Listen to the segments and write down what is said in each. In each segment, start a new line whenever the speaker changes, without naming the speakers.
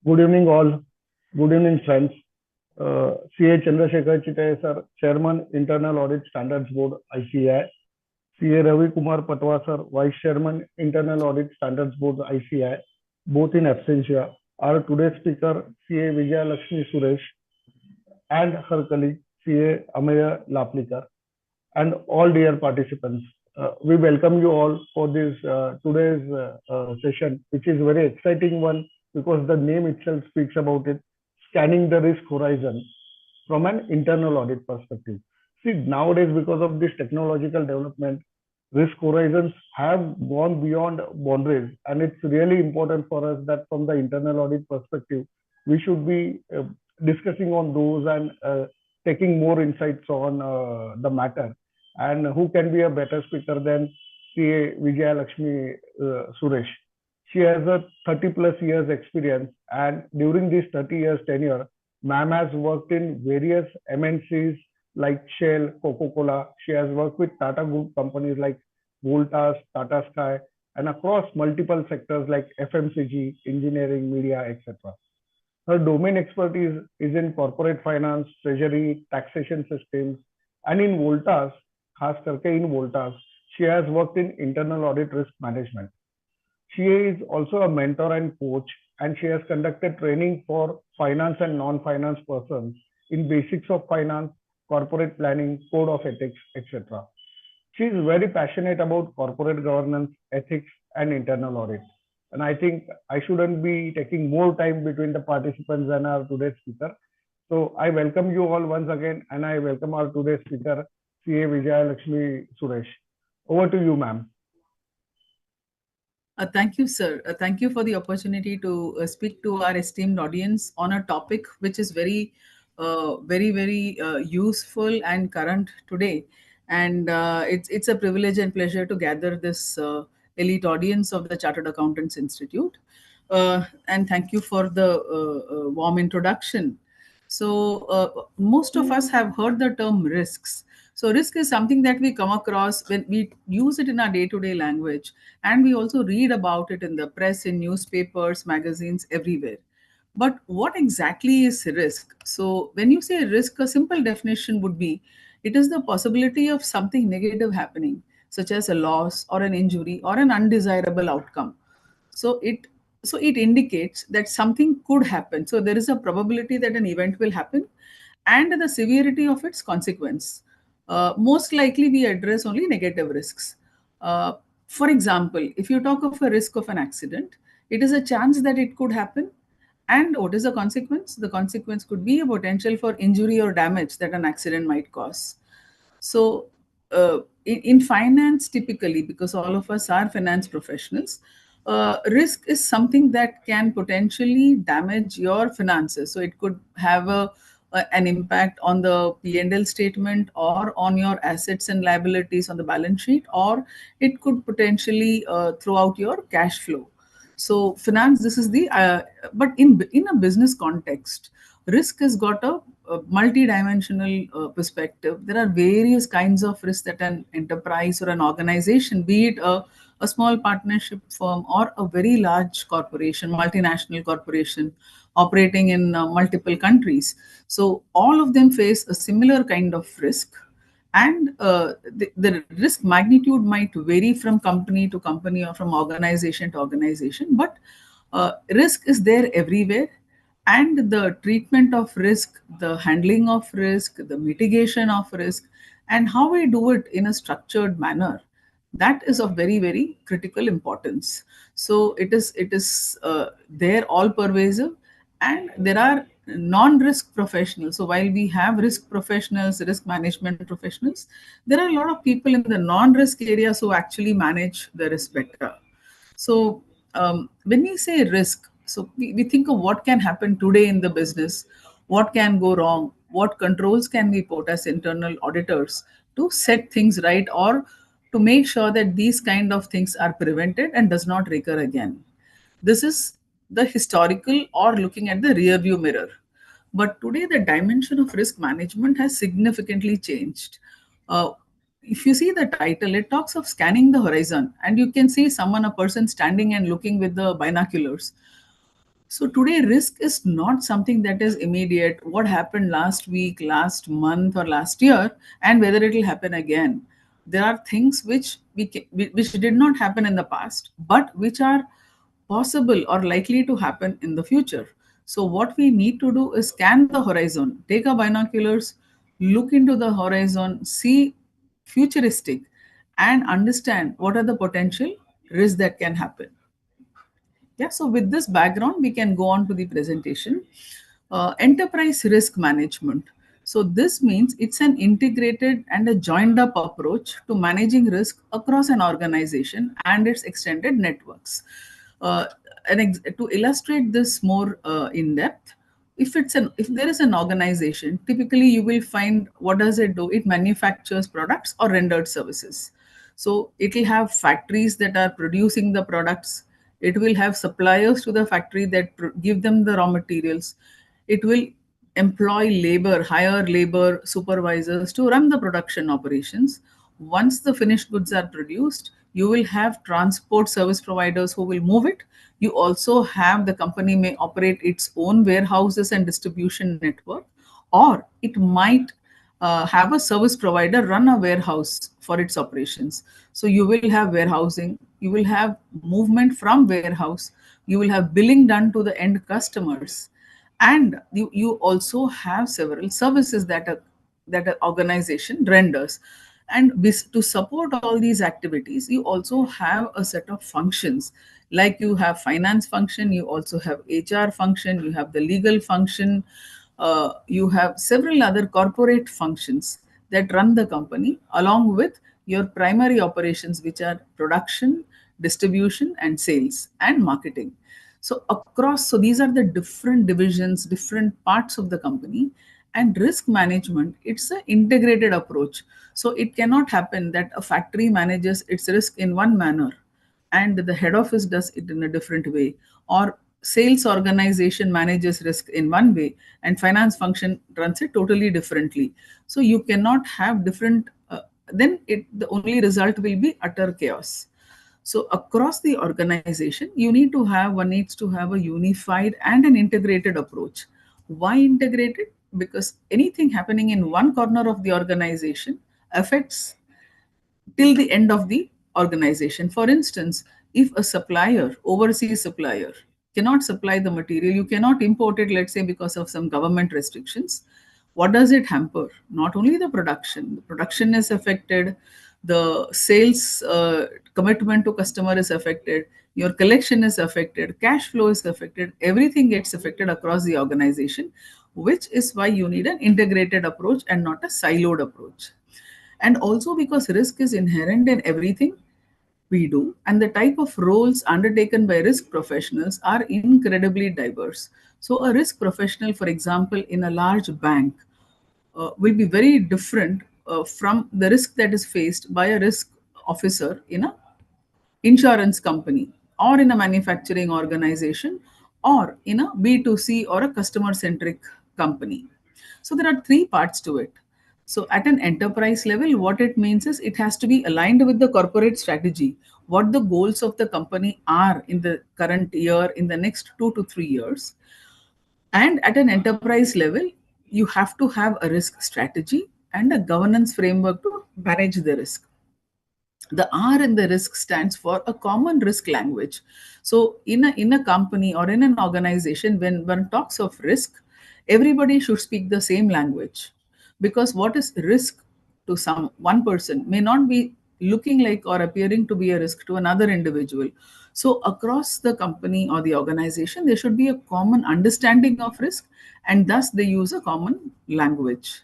Good evening, all. Good evening, friends. CA Chandrasekhar Chitay, sir, Chairman, Internal Audit Standards Board, ICAI. CA Ravi Kumar Patwa, sir, Vice Chairman, Internal Audit Standards Board, ICAI, both in absentia. Our today's speaker, CA Vijaya Lakshmi Suresh, and her colleague, CA Ameya Laplikar, and all dear participants. We welcome you all for this today's session, which is very exciting one because the name itself speaks about it, scanning the risk horizon from an internal audit perspective. See, nowadays, because of this technological development, risk horizons have gone beyond boundaries, and it's really important for us that from the internal audit perspective, we should be discussing on those and taking more insights on the matter. And who can be a better speaker than CA Vijaya Lakshmi Suresh? She has a 30 plus years experience, and during this 30 years tenure, ma'am has worked in various MNCs like Shell, Coca-Cola. She has worked with Tata Group companies like Voltas, Tata Sky, and across multiple sectors like FMCG, engineering, media, etc. Her domain expertise is in corporate finance, treasury, taxation systems, and in Voltas, खास करके in Voltas, she has worked in internal audit risk management. She is also a mentor and coach, and she has conducted training for finance and non-finance persons in basics of finance, corporate planning, code of ethics, etc. She is very passionate about corporate governance, ethics, and internal audit. And I think I shouldn't be taking more time between the participants and our today's speaker. So I welcome you all once again, and I welcome our today's speaker, CA Vijaya Lakshmi Suresh. Over to you, ma'am.
Thank you, sir. Thank you for the opportunity to speak to our esteemed audience on a topic which is very useful and current today. And it's a privilege and pleasure to gather this elite audience of the Chartered Accountants Institute. And thank you for the warm introduction. So, most of us have heard the term risks. So, risk is something that we come across when we use it in our day to day language. And we also read about it in the press, in newspapers, magazines, everywhere. But what exactly is risk? So, when you say risk, a simple definition would be it is the possibility of something negative happening, such as a loss or an injury or an undesirable outcome. So it so it indicates that something could happen. So there is a probability that an event will happen and the severity of its consequence. Most likely we address only negative risks. uh, for example, if you talk of a risk of an accident, it is a chance that it could happen. And what is the consequence? The consequence could be a potential for injury or damage that an accident might cause. So, in finance, typically, because all of us are finance professionals, risk is something that can potentially damage your finances. So, it could have an impact on the P&L statement or on your assets and liabilities on the balance sheet, or it could potentially throw out your cash flow. So finance, this is the but in a business context, risk has got a multi-dimensional perspective. There are various kinds of risk that an enterprise or an organization, be it a small partnership firm or a very large corporation, multinational corporation operating in multiple countries. So all of them face a similar kind of risk, and the risk magnitude might vary from company to company or from organization to organization, but risk is there everywhere. And the treatment of risk, the handling of risk, the mitigation of risk, and how we do it in a structured manner, that is of very critical importance. So it is there all pervasive. And there are non-risk professionals. So while we have risk professionals, risk management professionals, there are a lot of people in the non-risk areas who actually manage the risk better. So when we say risk, so we think of what can happen today in the business, what can go wrong, what controls can we put as internal auditors to set things right, or to make sure that these kind of things are prevented and does not recur again. This is the historical or looking at the rear view mirror. But today, the dimension of risk management has significantly changed. Uh, if you see the title, it talks of scanning the horizon, and you can see someone, a person standing and looking with the binoculars. So today, risk is not something that is immediate. What happened last week, last month, or last year, and whether it will happen again. There are things which did not happen in the past, but which are possible or likely to happen in the future. So what we need to do is scan the horizon, take our binoculars, look into the horizon, see futuristic, and understand what are the potential risks that can happen. Yeah, so with this background, we can go on to the presentation. Enterprise risk management. So this means it's an integrated and a joined up approach to managing risk across an organization and its extended networks. Uh, to illustrate this more in depth, if there is an organization, typically you will find, what does it do? It manufactures products or rendered services. So it will have factories that are producing the products. It will have suppliers to the factory that give them the raw materials. It will employ labor, hire labor supervisors to run the production operations. Once the finished goods are produced, you will have transport service providers who will move it. You also have, the company may operate its own warehouses and distribution network, or it might have a service provider run a warehouse for its operations. So you will have warehousing, you will have movement from warehouse, you will have billing done to the end customers, and you also have several services that an organization renders. And to support all these activities, you also have a set of functions, like you have finance function, you also have HR function, you have the legal function, you have several other corporate functions that run the company along with your primary operations, which are production, distribution, and sales and marketing. So these are the different divisions, different parts of the company. And risk management, it's an integrated approach. So it cannot happen that a factory manages its risk in one manner and the head office does it in a different way, or sales organization manages risk in one way and finance function runs it totally differently. So you cannot have different, then the only result will be utter chaos. So across the organization, one needs to have a unified and an integrated approach. Why integrated? Because anything happening in one corner of the organization affects till the end of the organization. For instance, if a supplier, overseas supplier, cannot supply the material, you cannot import it, let's say, because of some government restrictions. What does it hamper? Not only the production is affected, the sales commitment to customer is affected, your collection is affected, cash flow is affected, everything gets affected across the organization, which is why you need an integrated approach and not a siloed approach. And also because risk is inherent in everything we do, and the type of roles undertaken by risk professionals are incredibly diverse. So a risk professional, for example, in a large bank, will be very different from the risk that is faced by a risk officer in a insurance company, or in a manufacturing organization, or in a B2C or a customer centric company. So there are three parts to it. So at an enterprise level, what it means is it has to be aligned with the corporate strategy, what the goals of the company are in the current year, in the next 2 to 3 years. And at an enterprise level, you have to have a risk strategy and a governance framework to manage the risk. The R in the risk stands for a common risk language. So in a company or in an organization, when one talks of risk, everybody should speak the same language, because what is risk to some one person may not be looking like or appearing to be a risk to another individual. So across the company or the organization, there should be a common understanding of risk, and thus they use a common language.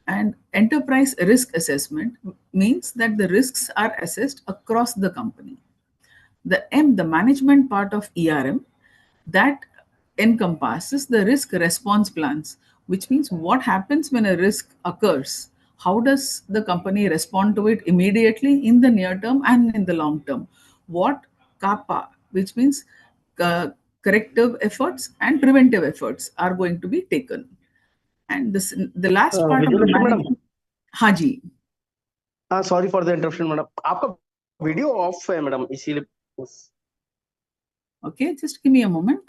And enterprise risk assessment means that the risks are assessed across the company. The management part of ERM, that encompasses the risk response plans, which means what happens when a risk occurs. How does the company respond to it immediately, in the near term and in the long term? What CAPA, which means uh, corrective efforts and preventive efforts, are going to be taken. And the last part of the
Vijayalakshmi madam,
management. Haji.
हाँ sorry for the interruption madam, आपका video of है madam, इसीलिए
Okay, just give me a moment.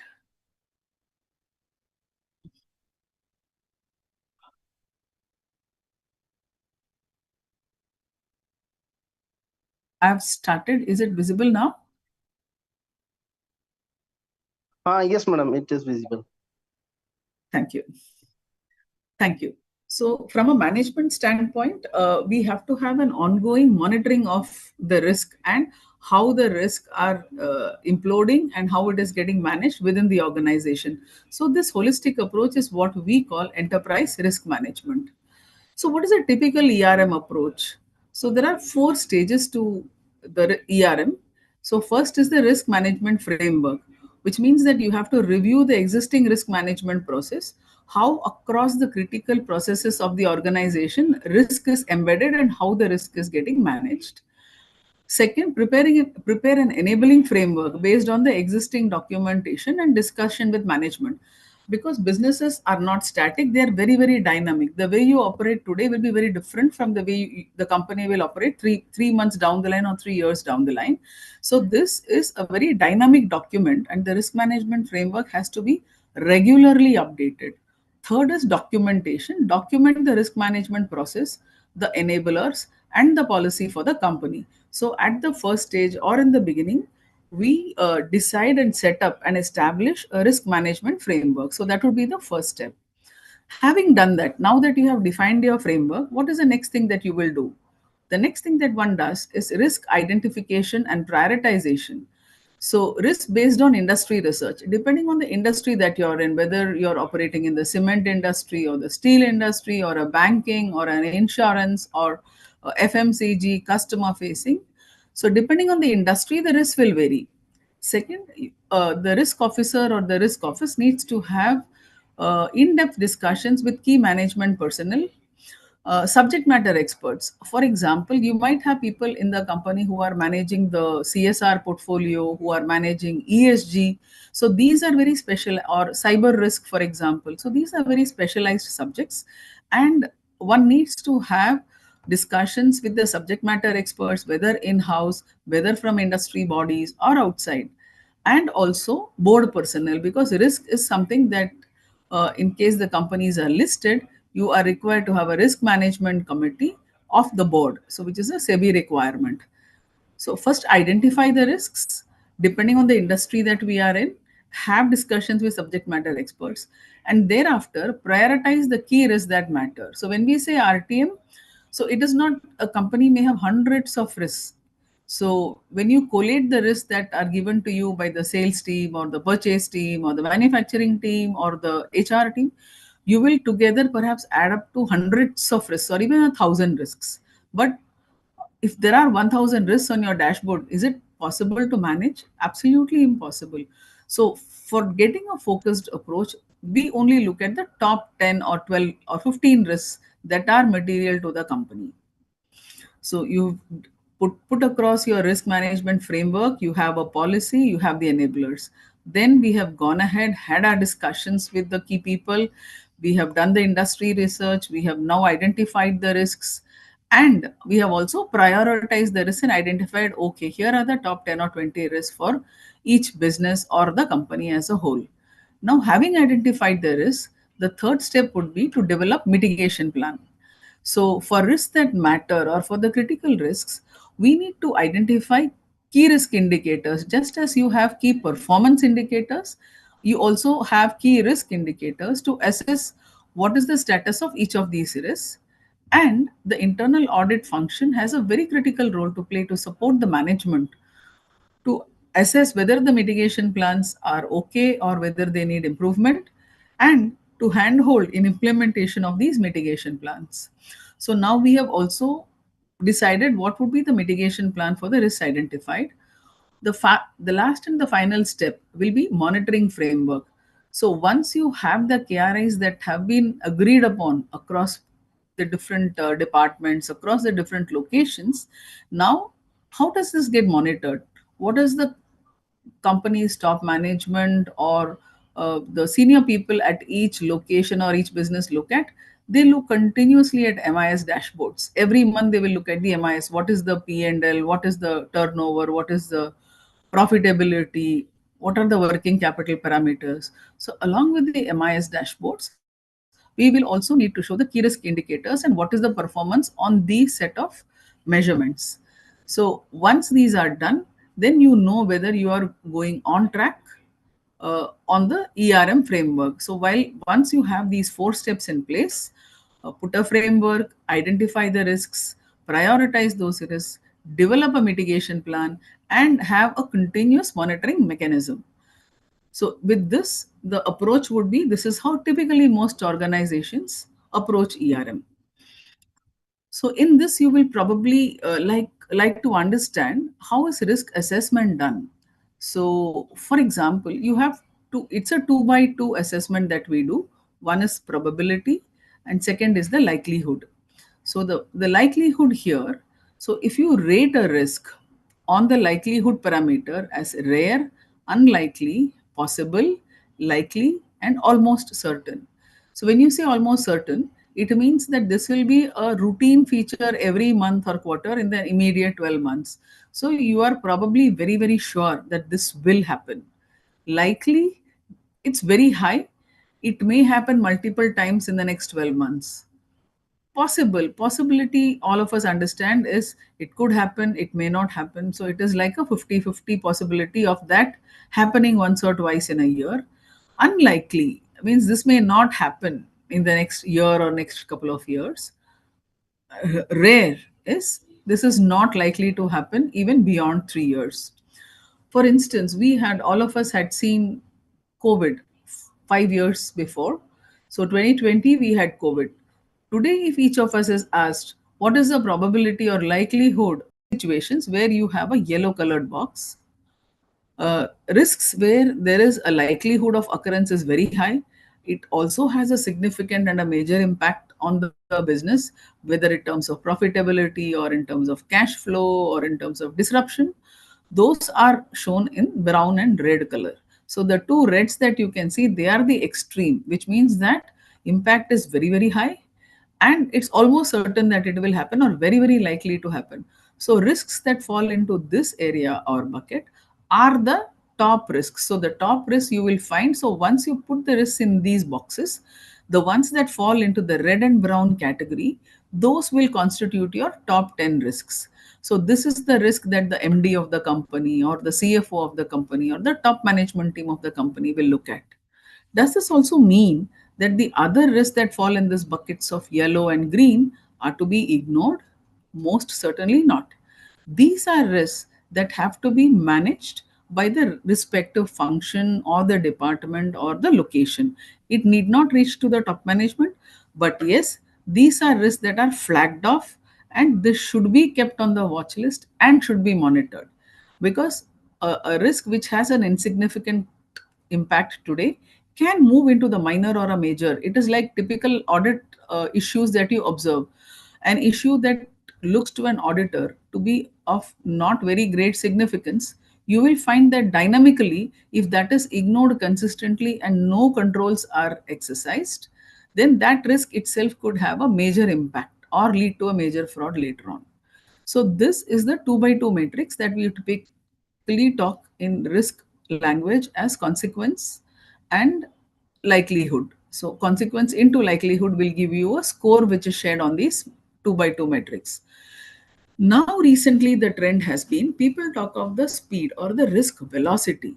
I have started. Is it visible now?
Yes, madam, it is visible.
Thank you. Thank you. So, from a management standpoint, we have to have an ongoing monitoring of the risk and how the risks are imploding and how it is getting managed within the organization. So, this holistic approach is what we call enterprise risk management. So, what is a typical ERM approach? So, there are four stages to the ERM. So, first is the risk management framework, which means that you have to review the existing risk management process, how across the critical processes of the organization risk is embedded and how the risk is getting managed. Second, prepare an enabling framework based on the existing documentation and discussion with management. Because businesses are not static, they are very, very dynamic. The way you operate today will be very different from the way the company will operate three months down the line or 3 years down the line. So this is a very dynamic document, and the risk management framework has to be regularly updated. Third is documentation. Document the risk management process, the enablers, and the policy for the company. So, at the first stage or in the beginning, we decide and set up and establish a risk management framework. So, that would be the first step. Having done that, now that you have defined your framework, what is the next thing that you will do? The next thing that one does is risk identification and prioritization. So, risk based on industry research, depending on the industry that you're in, whether you're operating in the cement industry or the steel industry or a banking or an insurance or FMCG, customer facing. So, depending on the industry, the risk will vary. Second, the risk officer or the risk office needs to have in depth discussions with key management personnel, subject matter experts. For example, you might have people in the company who are managing the CSR portfolio, who are managing ESG. So these are very special, or cyber risk, for example. So these are very specialized subjects, and one needs to have discussions with the subject matter experts, whether in house, whether from industry bodies or outside, and also board personnel, because risk is something that in case the companies are listed, you are required to have a risk management committee of the board, so which is a SEBI requirement. So first identify the risks depending on the industry that we are in, have discussions with subject matter experts, and thereafter prioritize the key risks that matter. So when we say RTM, so it is not, a company may have hundreds of risks. So when you collate the risks that are given to you by the sales team or the purchase team or the manufacturing team or the HR team, you will together perhaps add up to hundreds of risks or even 1,000 risks. But if there are 1,000 risks on your dashboard, is it possible to manage? Absolutely impossible. So for getting a focused approach, we only look at the top 10 or 12 or 15 risks that are material to the company. So you put across your risk management framework, you have a policy, you have the enablers. Then we have gone ahead, had our discussions with the key people. We have done the industry research. We have now identified the risks. And we have also prioritized the risks and identified, okay, here are the top 10 or 20 risks for each business or the company as a whole. Now, having identified the risk, the third step would be to develop mitigation plan. So, for risks that matter or for the critical risks, we need to identify key risk indicators. Just as you have key performance indicators, you also have key risk indicators to assess what is the status of each of these risks. And the internal audit function has a very critical role to play to support the management to assess whether the mitigation plans are okay or whether they need improvement, and to handhold in implementation of these mitigation plans. So now we have also decided what would be the mitigation plan for the risks identified. The last and the final step will be monitoring framework. So once you have the KRIs that have been agreed upon across the different departments, across the different locations, now how does this get monitored? What is the company's top management or the senior people at each location or each business look at? They look continuously at MIS dashboards. Every month they will look at the MIS. What is the P&L? What is the turnover? What is the profitability? What are the working capital parameters? So along with the MIS dashboards, we will also need to show the key risk indicators and what is the performance on these set of measurements. So once these are done, then you know whether you are going on track on the ERM framework. So while once you have these four steps in place, put a framework, identify the risks, prioritize those risks, develop a mitigation plan, and have a continuous monitoring mechanism. So with this, the approach would be, this is how typically most organizations approach ERM. So in this, you will probably like to understand how is risk assessment done. So for example, you have to, it's a 2 by 2 assessment that we do. One is probability and second is the likelihood. So the likelihood here, so if you rate a risk on the likelihood parameter as rare, unlikely, possible, likely, and almost certain. So when you say almost certain, it means that this will be a routine feature every month or quarter in the immediate 12 months. So you are probably very, very sure that this will happen. Likely, it's very high. It may happen multiple times in the next 12 months. Possibility, all of us understand, is it could happen, it may not happen. So it is like a 50-50 possibility of that happening once or twice in a year. Unlikely means this may not happen in the next year or next couple of years. Rare is this is not likely to happen even beyond 3 years. For instance, we had, all of us had seen COVID 5 years before. So 2020 we had COVID. Today, if each of us is asked what is the probability or likelihood situations where you have a yellow colored box, risks where there is a likelihood of occurrence is very high. It also has a significant and a major impact on the business, whether in terms of profitability or in terms of cash flow or in terms of disruption. Those are shown in brown and red color. So the two reds that you can see, they are the extreme, which means that impact is very, very high and it's almost certain that it will happen or very, very likely to happen. So risks that fall into this area or bucket are the top risks. So the top risks you will find, so once you put the risks in these boxes, the ones that fall into the red and brown category, those will constitute your top 10 risks. So this is the risk that the MD of the company or the CFO of the company or the top management team of the company will look at. Does this also mean that the other risks that fall in these buckets of yellow and green are to be ignored? Most certainly not. These are risks that have to be managed by the respective function or the department or the location. It need not reach to the top management, but yes, these are risks that are flagged off and this should be kept on the watch list and should be monitored, because a risk which has an insignificant impact today can move into the minor or a major. It is like typical audit issues that you observe. An issue that looks to an auditor to be of not very great significance, you will find that dynamically, if that is ignored consistently and no controls are exercised, then that risk itself could have a major impact or lead to a major fraud later on. So this is the 2 by 2 matrix that we typically talk in risk language as consequence and likelihood. So consequence into likelihood will give you a score which is shared on these 2 by 2 matrix. Now, recently, the trend has been people talk of the speed or the risk velocity.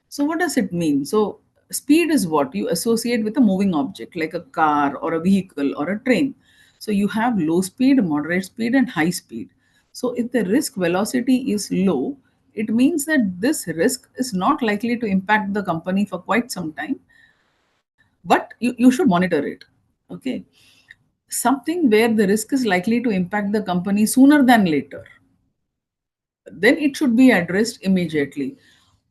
So, what does it mean? So, speed is what you associate with a moving object like a car or a vehicle or a train. So, you have low speed, moderate speed, and high speed. So, if the risk velocity is low, it means that this risk is not likely to impact the company for quite some time, but you should monitor it. Okay. Something where the risk is likely to impact the company sooner than later, then it should be addressed immediately.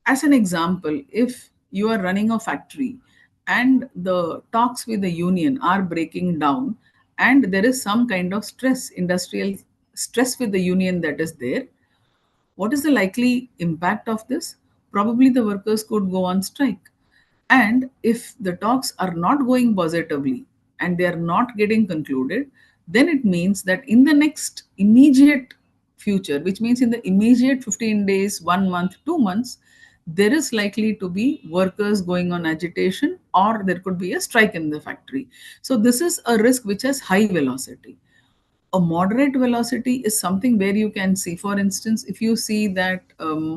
As an example, if you are running a factory and the talks with the union are breaking down and there is some kind of stress, industrial stress with the union that is there, what is the likely impact of this? Probably the workers could go on strike. And if the talks are not going positively and they are not getting concluded, then it means that in the next immediate future, which means in the immediate 15 days, 1 month, 2 months, there is likely to be workers going on agitation or there could be a strike in the factory. So, this is a risk which has high velocity. A moderate velocity is something where you can see, for instance, if you see that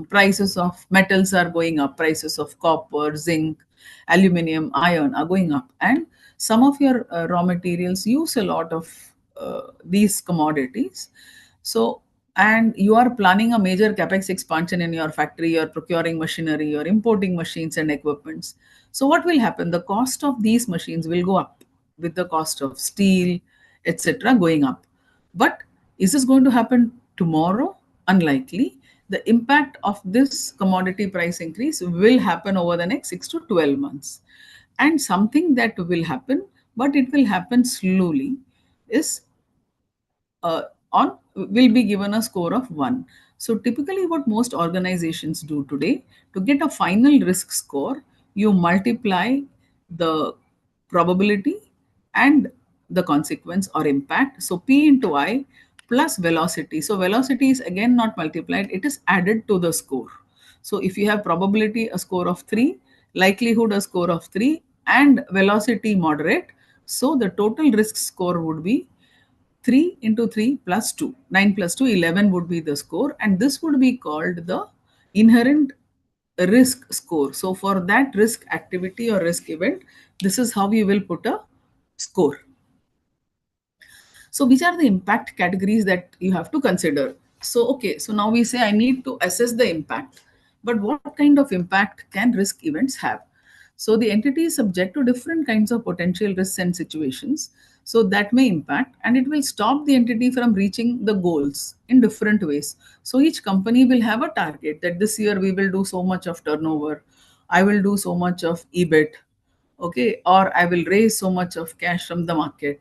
prices of metals are going up, prices of copper, zinc, aluminum, iron are going up, and some of your raw materials use a lot of these commodities. So, and you are planning a major capex expansion in your factory, you're procuring machinery, you're importing machines and equipments. So, what will happen? The cost of these machines will go up with the cost of steel, etc., going up. But is this going to happen tomorrow? Unlikely. The impact of this commodity price increase will happen over the next 6 to 12 months. And something that will happen, but it will happen slowly, is uh, on will be given a score of 1. So typically what most organizations do today, to get a final risk score, you multiply the probability and the consequence or impact. So P into I plus velocity. So velocity is again not multiplied, it is added to the score. So if you have probability a score of 3, likelihood a score of 3, and velocity moderate, so the total risk score would be 3 into 3 plus 2. 9 plus 2, 11 would be the score, and this would be called the inherent risk score. So, for that risk activity or risk event, this is how you will put a score. So, which are the impact categories that you have to consider? So, okay, so now we say I need to assess the impact, but what kind of impact can risk events have? So, the entity is subject to different kinds of potential risks and situations. So, that may impact and it will stop the entity from reaching the goals in different ways. So, each company will have a target that this year we will do so much of turnover, I will do so much of EBIT, okay, or I will raise so much of cash from the market,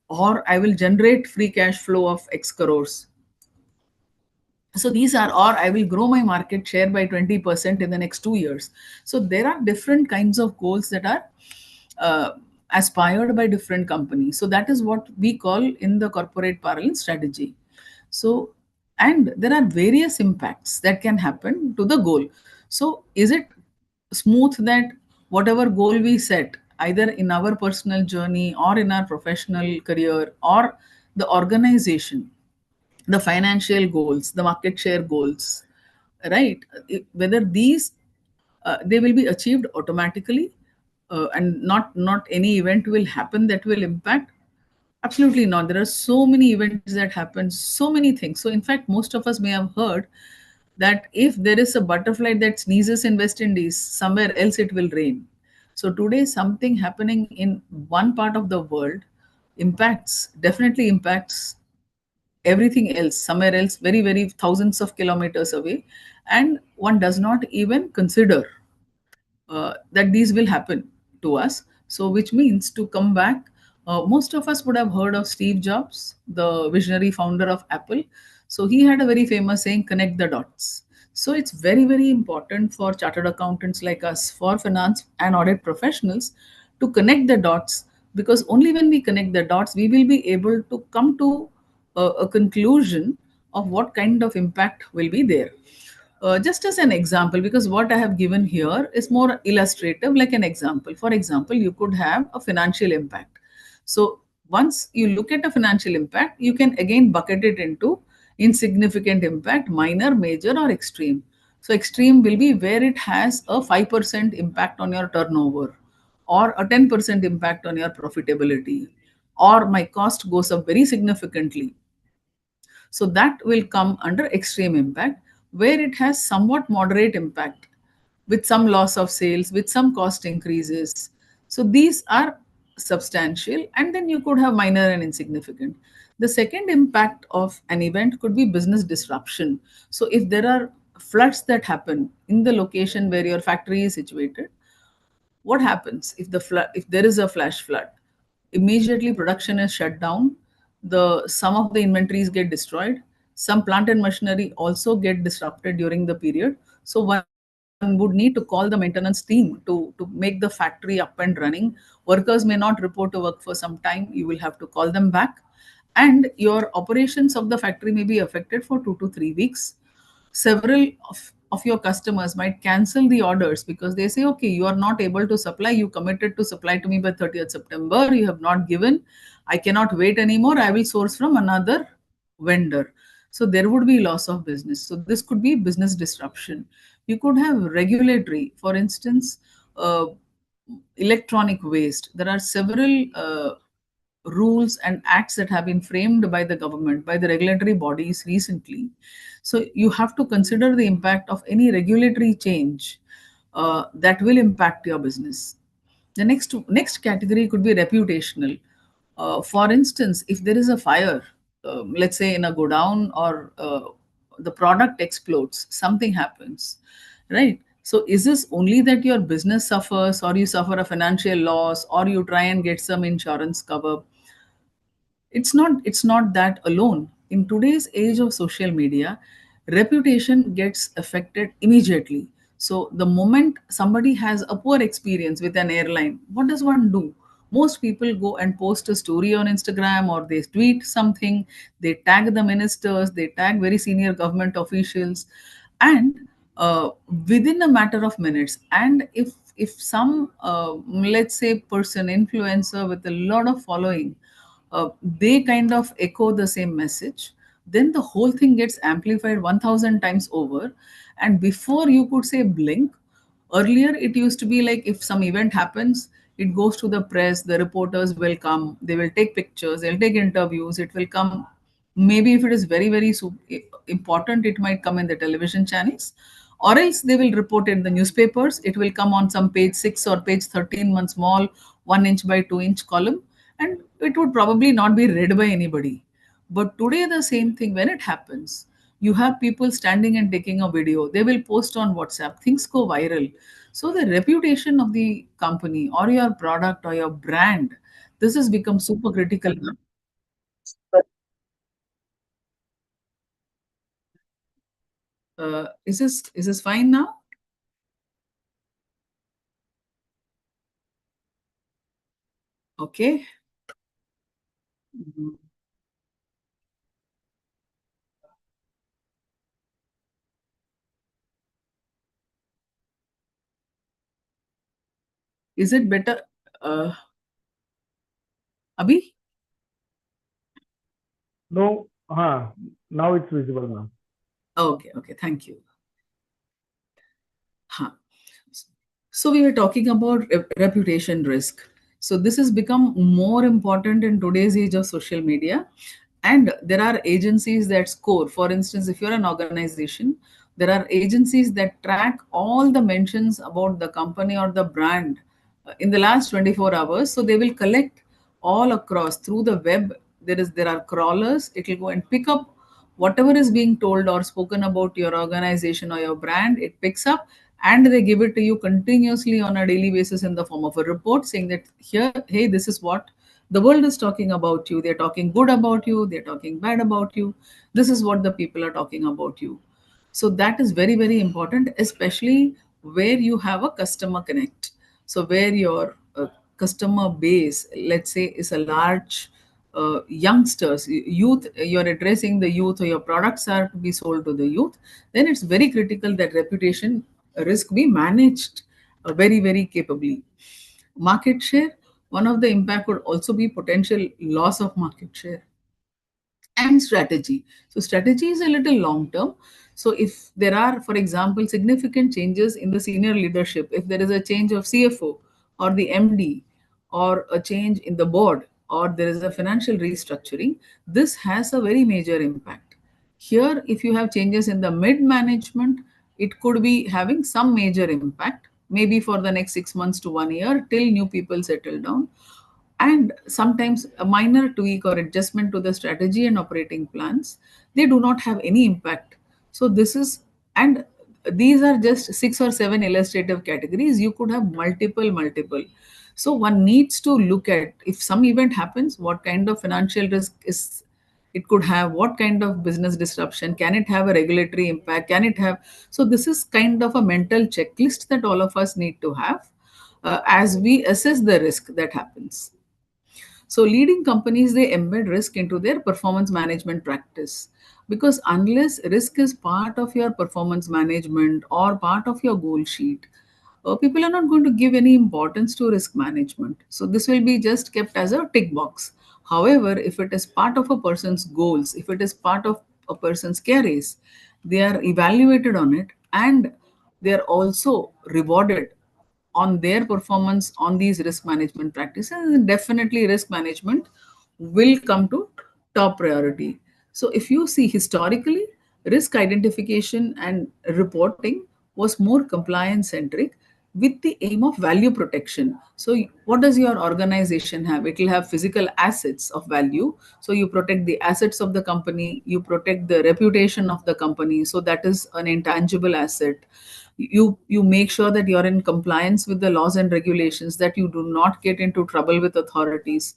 or I will generate free cash flow of X crores. So these are, or I will grow my market share by 20% in the next 2 years. So there are different kinds of goals that are uh, aspired by different companies. So that is what we call in the corporate parlance strategy. So, and there are various impacts that can happen to the goal. So is it smooth that whatever goal we set, either in our personal journey or in our professional career or the organization, the financial goals, the market share goals, right? Whether these they will be achieved automatically, and not any event will happen that will impact. Absolutely not. There are so many events that happen, so many things. So in fact, most of us may have heard that if there is a butterfly that sneezes in West Indies, somewhere else it will rain. So today, something happening in one part of the world impacts, definitely impacts everything else somewhere else, very, very thousands of kilometers away. And one does not even consider that these will happen to us. So, which means to come back, most of us would have heard of Steve Jobs, the visionary founder of Apple. So, he had a very famous saying, connect the dots. So, it's very, very important for chartered accountants like us, for finance and audit professionals, to connect the dots, because only when we connect the dots, we will be able to come to a conclusion of what kind of impact will be there. Just as an example, because what I have given here is more illustrative, like an example. For example, you could have a financial impact. So once you look at a financial impact, you can again bucket it into insignificant impact, minor, major, or extreme. So extreme will be where it has a 5% impact on your turnover, or a 10% impact on your profitability, or my cost goes up very significantly. So that will come under extreme impact, where it has somewhat moderate impact with some loss of sales, with some cost increases. So these are substantial, and then you could have minor and insignificant. The second impact of an event could be business disruption. So if there are floods that happen in the location where your factory is situated, what happens if if there is a flash flood? Immediately production is shut down, the some of the inventories get destroyed, some plant and machinery also get disrupted during the period. So one would need to call the maintenance team to make the factory up and running. Workers may not report to work for some time, you will have to call them back, and your operations of the factory may be affected for 2 to 3 weeks. Several of your customers might cancel the orders because they say, okay, you are not able to supply, you committed to supply to me by 30th September, you have not given, I cannot wait anymore, I will source from another vendor. So there would be loss of business. So this could be business disruption. You could have regulatory, for instance, electronic waste. There are several rules and acts that have been framed by the government, by the regulatory bodies recently. So you have to consider the impact of any regulatory change that will impact your business. The next category could be reputational. For instance, if there is a fire, let's say in a godown, or the product explodes, something happens, right? So is this only that your business suffers, or you suffer a financial loss, or you try and get some insurance cover? It's not that alone. In today's age of social media, reputation gets affected immediately. So the moment somebody has a poor experience with an airline, what does one do? Most people go and post a story on Instagram, or they tweet something, they tag the ministers, they tag very senior government officials, and within a matter of minutes, and if some let's say person, influencer with a lot of following, they kind of echo the same message, then the whole thing gets amplified 1000 times over. And before you could say blink, earlier it used to be like, if some event happens, it goes to the press, the reporters will come, they will take pictures, they'll take interviews, it will come. Maybe if it is very very important, it might come in the television channels, or else they will report it in the newspapers. It will come on some page 6 or page 13, one small 1 inch by 2 inch column, and it would probably not be read by anybody. But today, the same thing, when it happens, you have people standing and taking a video, they will post on WhatsApp, things go viral. So, the reputation of the company or your product or your brand, this has become super critical now. Is this fine now? Okay. Mhm. Is it better, uh, Abhi?
No, now it's visible now.
Okay, okay, thank you. Huh. So we were talking about reputation risk. So this has become more important in today's age of social media. And there are agencies that score. For instance, if you're an organization, there are agencies that track all the mentions about the company or the brand in the last 24 hours. So they will collect all across through the web. There are crawlers. It will go and pick up whatever is being told or spoken about your organization or your brand. It picks up, and they give it to you continuously on a daily basis in the form of a report, saying that here, hey, this is what the world is talking about you. They're talking good about you, they're talking bad about you, this is what the people are talking about you. So that is very very important, especially where you have a customer connect. So where your customer base, let's say, is a large youngsters, youth, you're addressing the youth, or your products are to be sold to the youth, then it's very critical that reputation risk be managed very very capably. Market share, one of the impact would also be potential loss of market share. And strategy. So strategy is a little long term. So if there are, for example, significant changes in the senior leadership, if there is a change of CFO or the MD, or a change in the board, or there is a financial restructuring, this has a very major impact. Here, if you have changes in the mid management, it could be having some major impact, maybe for the next 6 months to 1 year, till new people settle down. And sometimes a minor tweak or adjustment to the strategy and operating plans, they do not have any impact. So this is, and these are just 6 or 7 illustrative categories. You could have multiple. So one needs to look at, if some event happens, what kind of financial risk is it could have, what kind of business disruption, can it have a regulatory impact, can it have. So this is kind of a mental checklist that all of us need to have as we assess the risk that happens. So leading companies, they embed risk into their performance management practice, because unless risk is part of your performance management or part of your goal sheet, people are not going to give any importance to risk management. So this will be just kept as a tick box. However, if it is part of a person's goals, if it is part of a person's carries, they are evaluated on it, and they are also rewarded on their performance on these risk management practices. And definitely risk management will come to top priority. So if you see historically, risk identification and reporting was more compliance centric with the aim of value protection. So what does your organization have? It will have physical assets of value. So you protect the assets of the company, you protect the reputation of the company, so that is an intangible asset. You make sure that you're in compliance with the laws and regulations, that you do not get into trouble with authorities.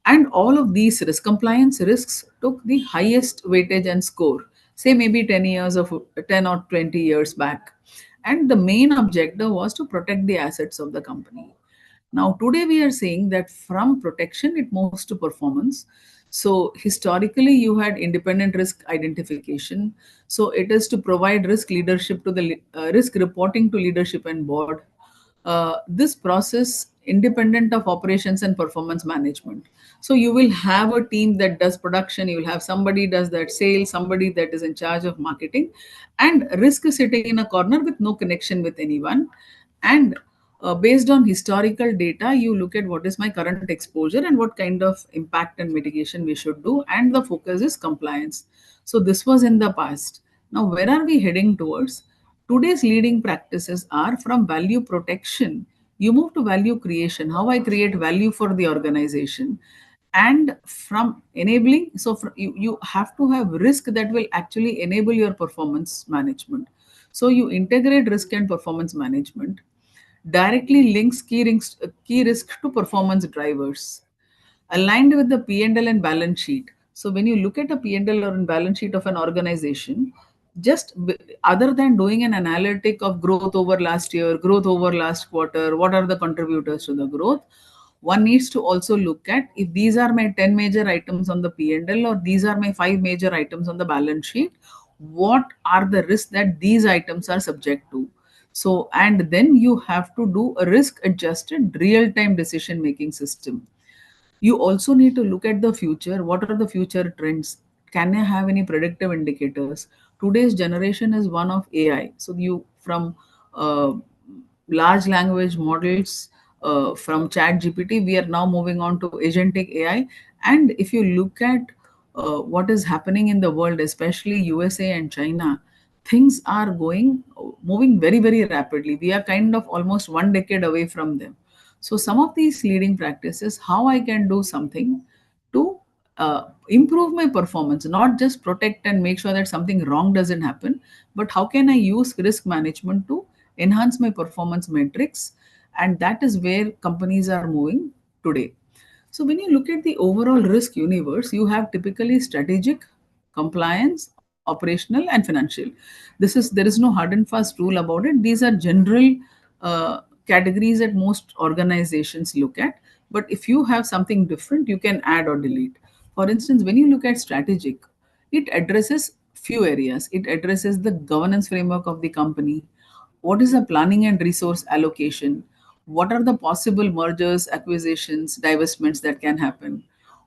And all of these risk compliance risks took the highest weightage and score, say maybe 10 years of 10 or 20 years back. And the main objective was to protect the assets of the company. Now, today we are saying that from protection, it moves to performance. So, historically, you had independent risk identification. So, it is to provide risk leadership to the risk reporting to leadership and board. This process independent of operations and performance management. So you will have a team that does production, you will have somebody does that sales, somebody that is in charge of marketing, and risk is sitting in a corner with no connection with anyone. And based on historical data, you look at what is my current exposure and what kind of impact and mitigation we should do, and the focus is compliance. So this was in the past. Now where are we heading towards? Today's leading practices are from value protection. You move to value creation, how I create value for the organization. And from enabling, so you have to have risk that will actually enable your performance management. So you integrate risk and performance management, directly links key risk to performance drivers, aligned with the P&L and balance sheet. So when you look at a P&L or a balance sheet of an organization, other than doing an analytic of growth over last year, growth over last quarter, what are the contributors to the growth, one needs to also look at if these are my 10 major items on the P&L or these are my 5 major items on the balance sheet, what are the risks that these items are subject to. So, and then you have to do a risk adjusted real time decision making system. You also need to look at the future. What are the future trends? Can I have any predictive indicators? Today's generation is one of AI. So you from uh, large language models, from chat GPT, we are now moving on to agentic AI. And if you look at what is happening in the world, especially USA and China, things are moving very, very rapidly. We are kind of almost 1 decade away from them. So some of these leading practices, how I can do something to improve my performance, not just protect and make sure that something wrong doesn't happen, but how can I use risk management to enhance my performance metrics? And that is where companies are moving today. So when you look at the overall risk universe, you have typically strategic, compliance, operational, and financial. There is no hard and fast rule about it. These are general categories that most organizations look at. But if you have something different, you can add or delete. For instance, when you look at strategic, it addresses few areas. It addresses the governance framework of the company. What is the planning and resource allocation? What are the possible mergers, acquisitions, divestments that can happen?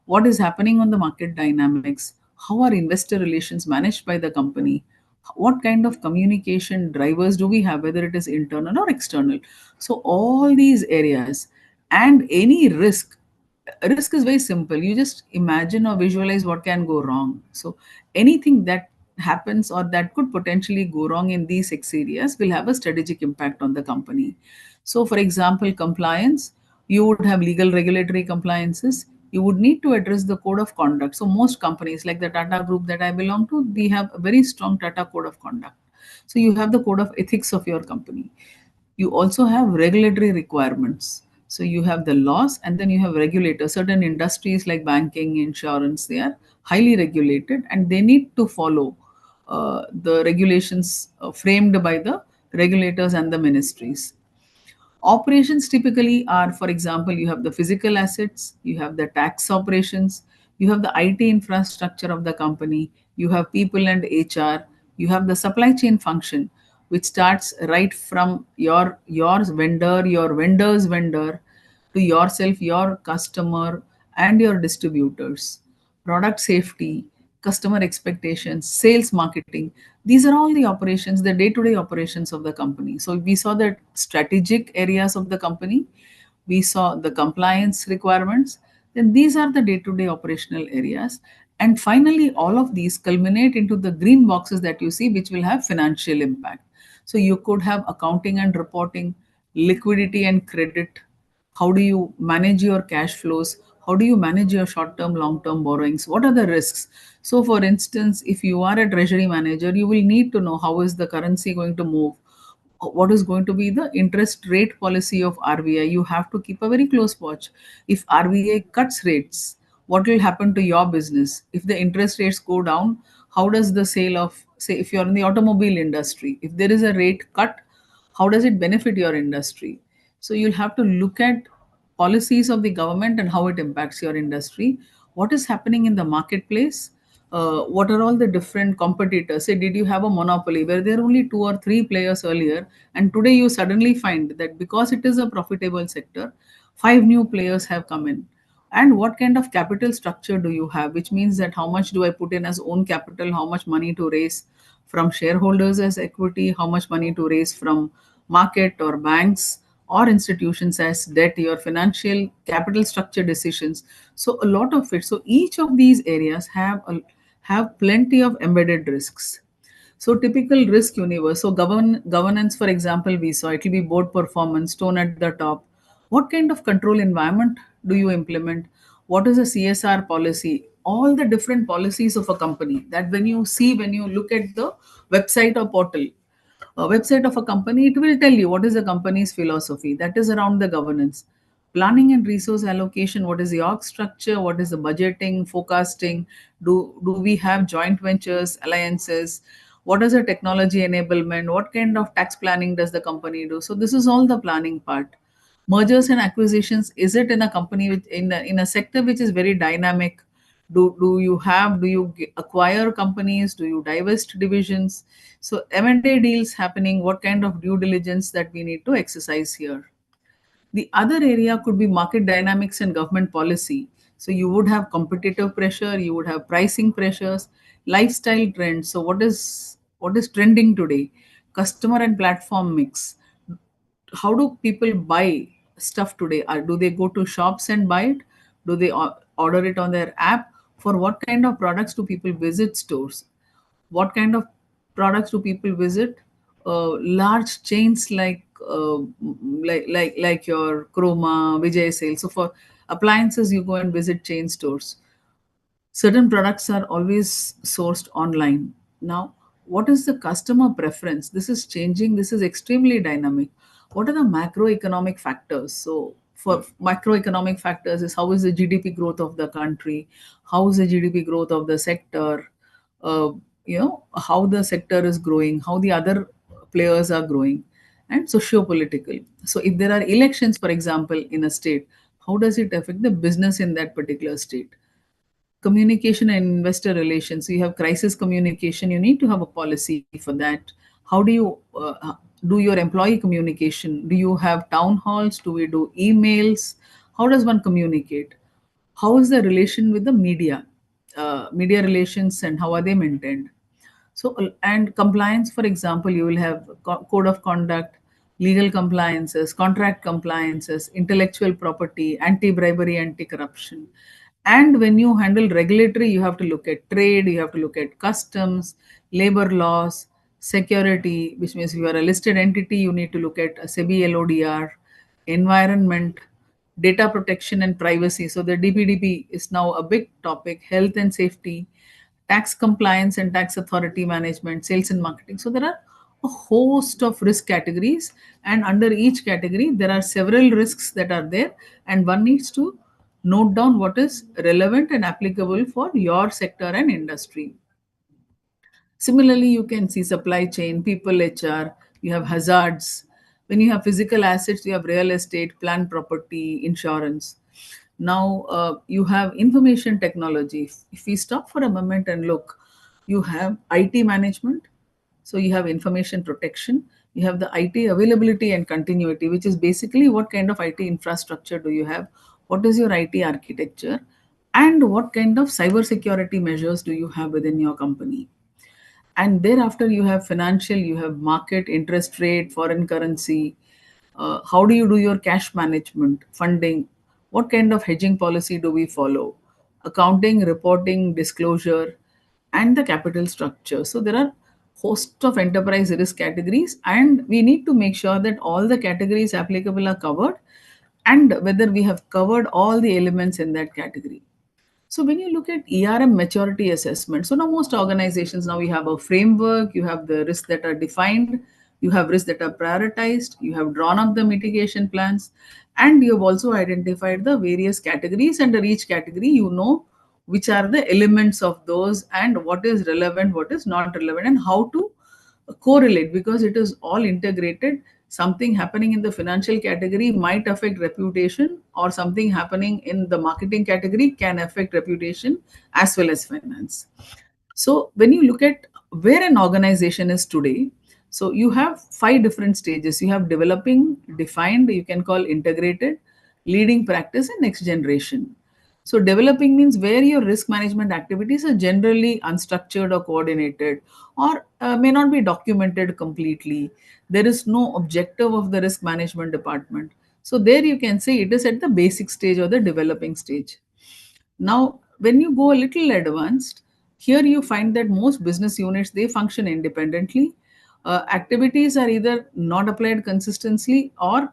What is happening on the market dynamics? How are investor relations managed by the company? What kind of communication drivers do we have, whether it is internal or external? So all these areas, and any risk is very simple. You just imagine or visualize what can go wrong. So anything that happens or that could potentially go wrong in these 6 areas will have a strategic impact on the company. So for example, compliance, you would have legal regulatory compliances. You would need to address the code of conduct. So most companies like the Tata group that I belong to, we have a very strong Tata code of conduct. So you have the code of ethics of your company. You also have regulatory requirements. So you have the laws, and then you have regulators. Certain industries like banking, insurance, they are highly regulated, and they need to follow the regulations framed by the regulators and the ministries. Operations typically are, for example, you have the physical assets, you have the tax operations, you have the IT infrastructure of the company, you have people and HR, you have the supply chain function, which starts right from your vendor, your vendor's vendor, to yourself, your customer, and your distributors, product safety, customer expectations, sales marketing. These are all the operations, the day to day operations of the company. So we saw the strategic areas of the company, we saw the compliance requirements, then these are the day to day operational areas. And finally, all of these culminate into the green boxes that you see, which will have financial impact. So you could have accounting and reporting, liquidity and credit. How do you manage your cash flows? How do you manage your short term, long term borrowings? What are the risks? So, for instance, if you are a treasury manager, you will need to know how is the currency going to move, what is going to be the interest rate policy of RBI. You have to keep a very close watch. If RBI cuts rates, what will happen to your business? If the interest rates go down, how does the sale of, say, if you're in the automobile industry, if there is a rate cut, how does it benefit your industry? So you'll have to look at policies of the government and how it impacts your industry. What is happening in the marketplace? What are all the different competitors? Say, did you have a monopoly where there are only two or three players earlier, and today you suddenly find that because it is a profitable sector, five new players have come in? And what kind of capital structure do you have, which means that how much do I put in as own capital, how much money to raise from shareholders as equity, how much money to raise from market or banks or institutions as debt, your financial capital structure decisions. So a lot of it. So each of these areas have plenty of embedded risks. So typical risk universe. So governance, for example, we saw it will be board performance, tone at the top. What kind of control environment do you implement? What is a CSR policy? All the different policies of a company that when you see, when you look at the website or portal, a website of a company, it will tell you what is the company's philosophy. That is around the governance. Planning and resource allocation, what is the org structure, what is the budgeting, forecasting, do we have joint ventures, alliances, what is the technology enablement, what kind of tax planning does the company do? So this is all the planning part. Mergers and acquisitions, is it in a company with in a sector which is very dynamic? Do you acquire companies, do you divest divisions? So M&A deals happening, what kind of due diligence that we need to exercise here? The other area could be market dynamics and government policy. So you would have competitive pressure, you would have pricing pressures, lifestyle trends. So what is trending today? Customer and platform mix. How do people buy stuff today? Do they go to shops and buy it? Do they order it on their app? For what kind of products do people visit stores? What kind of products do people visit? Large chains like your Chroma, Vijay Sales. So for appliances, you go and visit chain stores. Certain products are always sourced online. Now, what is the customer preference? This is changing, this is extremely dynamic. What are the macroeconomic factors? So for macroeconomic factors is how is the GDP growth of the country, how is the GDP growth of the sector, uh, how the sector is growing, how the other players are growing, and socio-political. So if there are elections, for example, in a state, how does it affect the business in that particular state? Communication and investor relations, you have crisis communication, you need to have a policy for that. How do you do your employee communication? Do you have town halls? Do we do emails? How does one communicate? How is the relation with the media relations, and how are they maintained? So, and compliance, for example, you will have code of conduct, legal compliances, contract compliances, intellectual property, anti bribery, anti corruption. And when you handle regulatory, you have to look at trade, you have to look at customs, labor laws, security, which means if you are a listed entity, you need to look at a SEBI LODR, environment, data protection and privacy. So the DPDP is now a big topic, health and safety, tax compliance and tax authority management, sales and marketing. So there are a host of risk categories, and under each category, there are several risks that are there, and one needs to note down what is relevant and applicable for your sector and industry. Similarly, you can see supply chain, people HR, you have hazards. When you have physical assets, you have real estate, plant property, insurance. Now, you have information technology. If we stop for a moment and look, you have IT management, so you have information protection, you have the IT availability and continuity, which is basically what kind of IT infrastructure do you have? what is your IT architecture, and what kind of cybersecurity measures do you have within your company. And thereafter you have financial, you have market, interest rate, foreign currency. How do you do your cash management, funding? What kind of hedging policy do we follow? Accounting, reporting, disclosure, and the capital structure. So there are host of enterprise risk categories, and we need to make sure that all the categories applicable are covered, and whether we have covered all the elements in that category. So when you look at ERM maturity assessment, so now most organizations, now you have a framework, you have the risks that are defined, you have risks that are prioritized, you have drawn up the mitigation plans, and you have also identified the various categories. Under each category, you know which are the elements of those and what is relevant, what is not relevant, and how to correlate, because it is all integrated. Something happening in the financial category might affect reputation, or something happening in the marketing category can affect reputation as well as finance. So when you look at where an organization is today, so you have five different stages. You have developing, defined, you can call integrated, leading practice, and next generation. So developing means where your risk management activities are generally unstructured or coordinated, or may not be documented completely. There is no objective of the risk management department. So there you can say it is at the basic stage or the developing stage. Now, when you go a little advanced, here you find that most business units, they function independently. Activities are either not applied consistently, or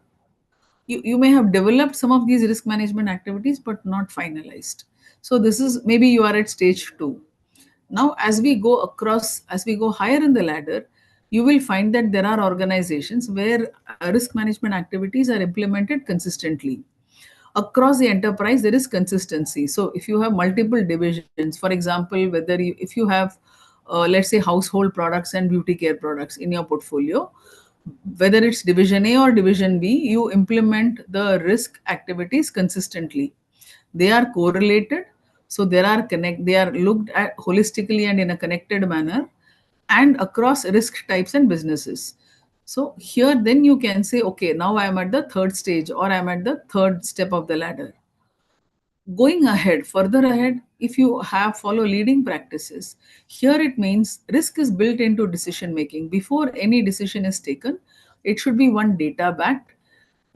you may have developed some of these risk management activities but not finalized. So this is, maybe you are at stage 2. Now as we go higher in the ladder, you will find that there are organizations where risk management activities are implemented consistently across the enterprise. There is consistency. So if you have multiple divisions, for example, whether you, if you have let's say household products and beauty care products in your portfolio, whether it's division A or division B, you implement the risk activities consistently. They are correlated, so they are looked at holistically and in a connected manner, and across risk types and businesses. So here then you can say, okay, now I am at the third stage, or I am at the third step of the ladder. Going ahead, further ahead, if you have follow leading practices, here it means risk is built into decision making. Before any decision is taken, it should be one data backed.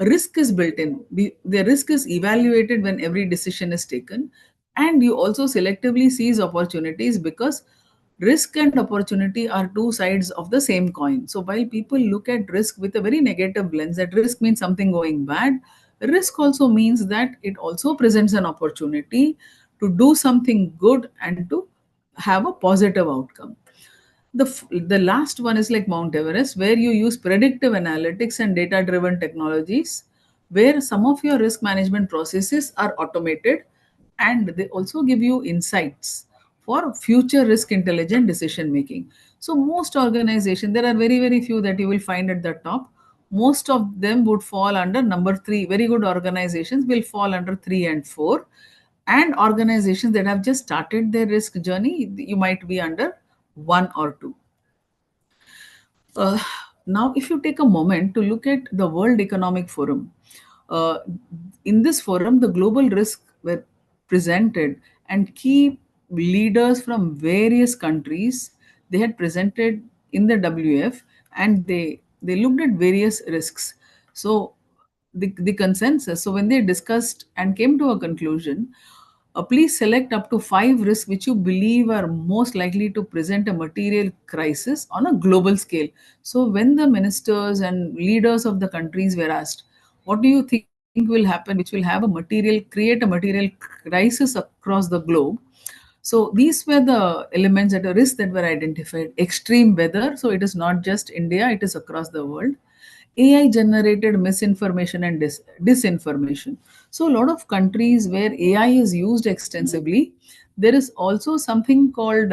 Risk is built in. The risk is evaluated when every decision is taken, and you also selectively seize opportunities, because risk and opportunity are two sides of the same coin. So while people look at risk with a very negative lens, that risk means something going bad, risk also means that it also presents an opportunity to do something good and to have a positive outcome. The last one is like Mount Everest, where you use predictive analytics and data driven technologies, where some of your risk management processes are automated, and they also give you insights for future risk intelligent decision making. So most organizations, there are very very few that you will find at the top. Most of them would fall under number 3. Very good organizations will fall under 3 and 4, and organizations that have just started their risk journey, you might be under 1 or 2. uh, Now, if you take a moment to look at the World Economic Forum, uh, in this forum, the global risks were presented, and key leaders from various countries, they had presented in the WF, and they looked at various risks. So the consensus. So when they discussed and came to a conclusion, please select up to 5 risks which you believe are most likely to present a material crisis on a global scale. So when the ministers and leaders of the countries were asked, what do you think will happen which will have a material, create a material crisis across the globe? So these were the elements that are risks that were identified. Extreme weather, so it is not just India, it is across the world. AI generated misinformation and disinformation. So, a lot of countries where AI is used extensively, there is also something called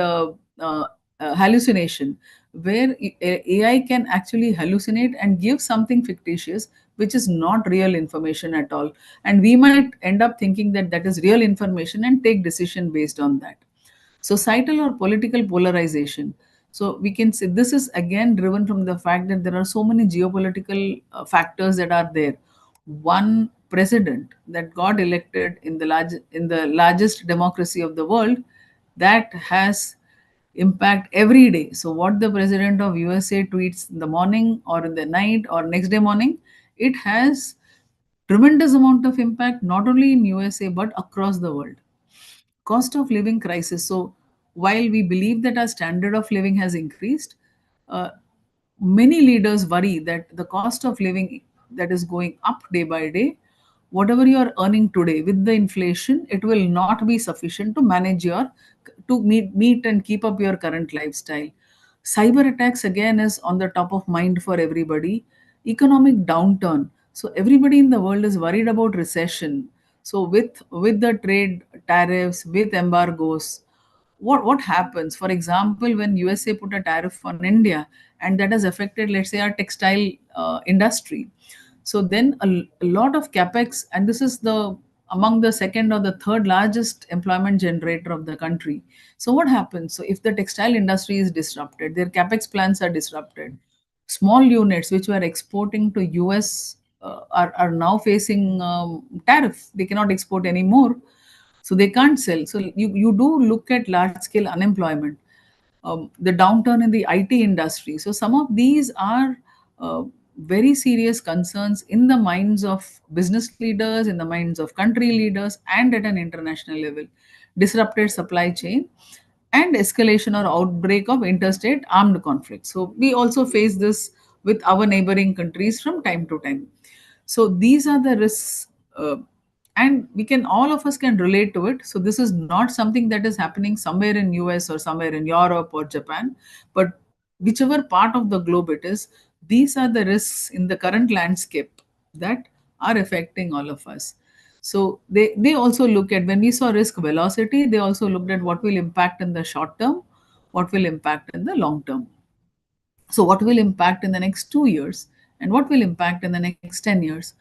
hallucination, where AI can actually hallucinate and give something fictitious, which is not real information at all. And we might end up thinking that that is real information and take decision based on that. Societal or political polarization. So we can say this is again driven from the fact that there are so many geopolitical factors that are there. one president that got elected in the largest democracy of the world, that has impact every day. So what the president of USA tweets in the morning or in the night or next day morning, it has tremendous amount of impact not only in USA but across the world. Cost of living crisis. So while we believe that our standard of living has increased, uh, many leaders worry that the cost of living that is going up day by day, whatever you are earning today with the inflation, it will not be sufficient to manage your meet and keep up your current lifestyle. Cyber attacks again is on the top of mind for everybody. Economic downturn. So everybody in the world is worried about recession. So with the trade tariffs, with embargoes, what happens? For example, when USA put a tariff on India, and that has affected, let's say, our textile industry. So then a lot of capex, and this is the among the second or the third largest employment generator of the country. So what happens? So if the textile industry is disrupted, their capex plans are disrupted. Small units which were exporting to US are now facing tariff. They cannot export anymore, so they can't sell. So you do look at large scale unemployment, the downturn in the IT industry. So some of these are very serious concerns in the minds of business leaders, in the minds of country leaders, and at an international level. Disrupted supply chain and escalation or outbreak of interstate armed conflict. So we also face this with our neighboring countries from time to time. So these are the risks, and we can all of us can relate to it. So this is not something that is happening somewhere in US or somewhere in Europe or Japan, but whichever part of the globe it is, these are the risks in the current landscape that are affecting all of us. So they also look at, when we saw risk velocity, they also looked at what will impact in the short term, what will impact in the long term. So what will impact in the next 2 years, and what will impact in the next 10 years?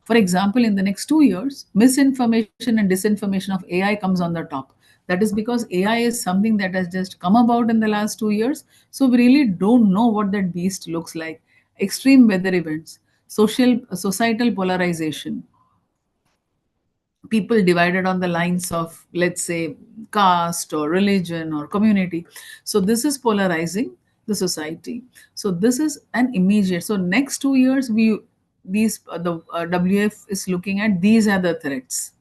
For example, in the next 2 years, misinformation and disinformation of AI comes on the top. That is because AI is something that has just come about in the last 2 years. So we really don't know what that beast looks like. Extreme weather events, societal polarization, people divided on the lines of, let's say, caste or religion or community. So this is polarizing the society. So this is an immediate. So next 2 years, we these the WF is looking at, these are the threats.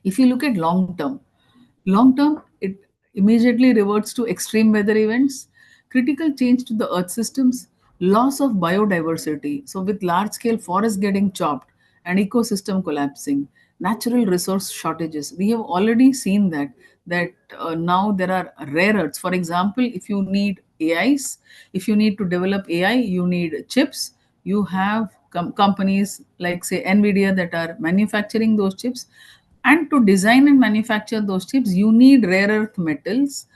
If you look at long term, it immediately reverts to extreme weather events, critical change to the earth systems, loss of biodiversity. So, with large scale forests getting chopped and ecosystem collapsing, natural resource shortages. We have already seen that now there are rare earths. For example, if you need AIs, if you need to develop AI, you need chips. You have companies like, say, Nvidia, that are manufacturing those chips, and to design and manufacture those chips, you need rare earth metals.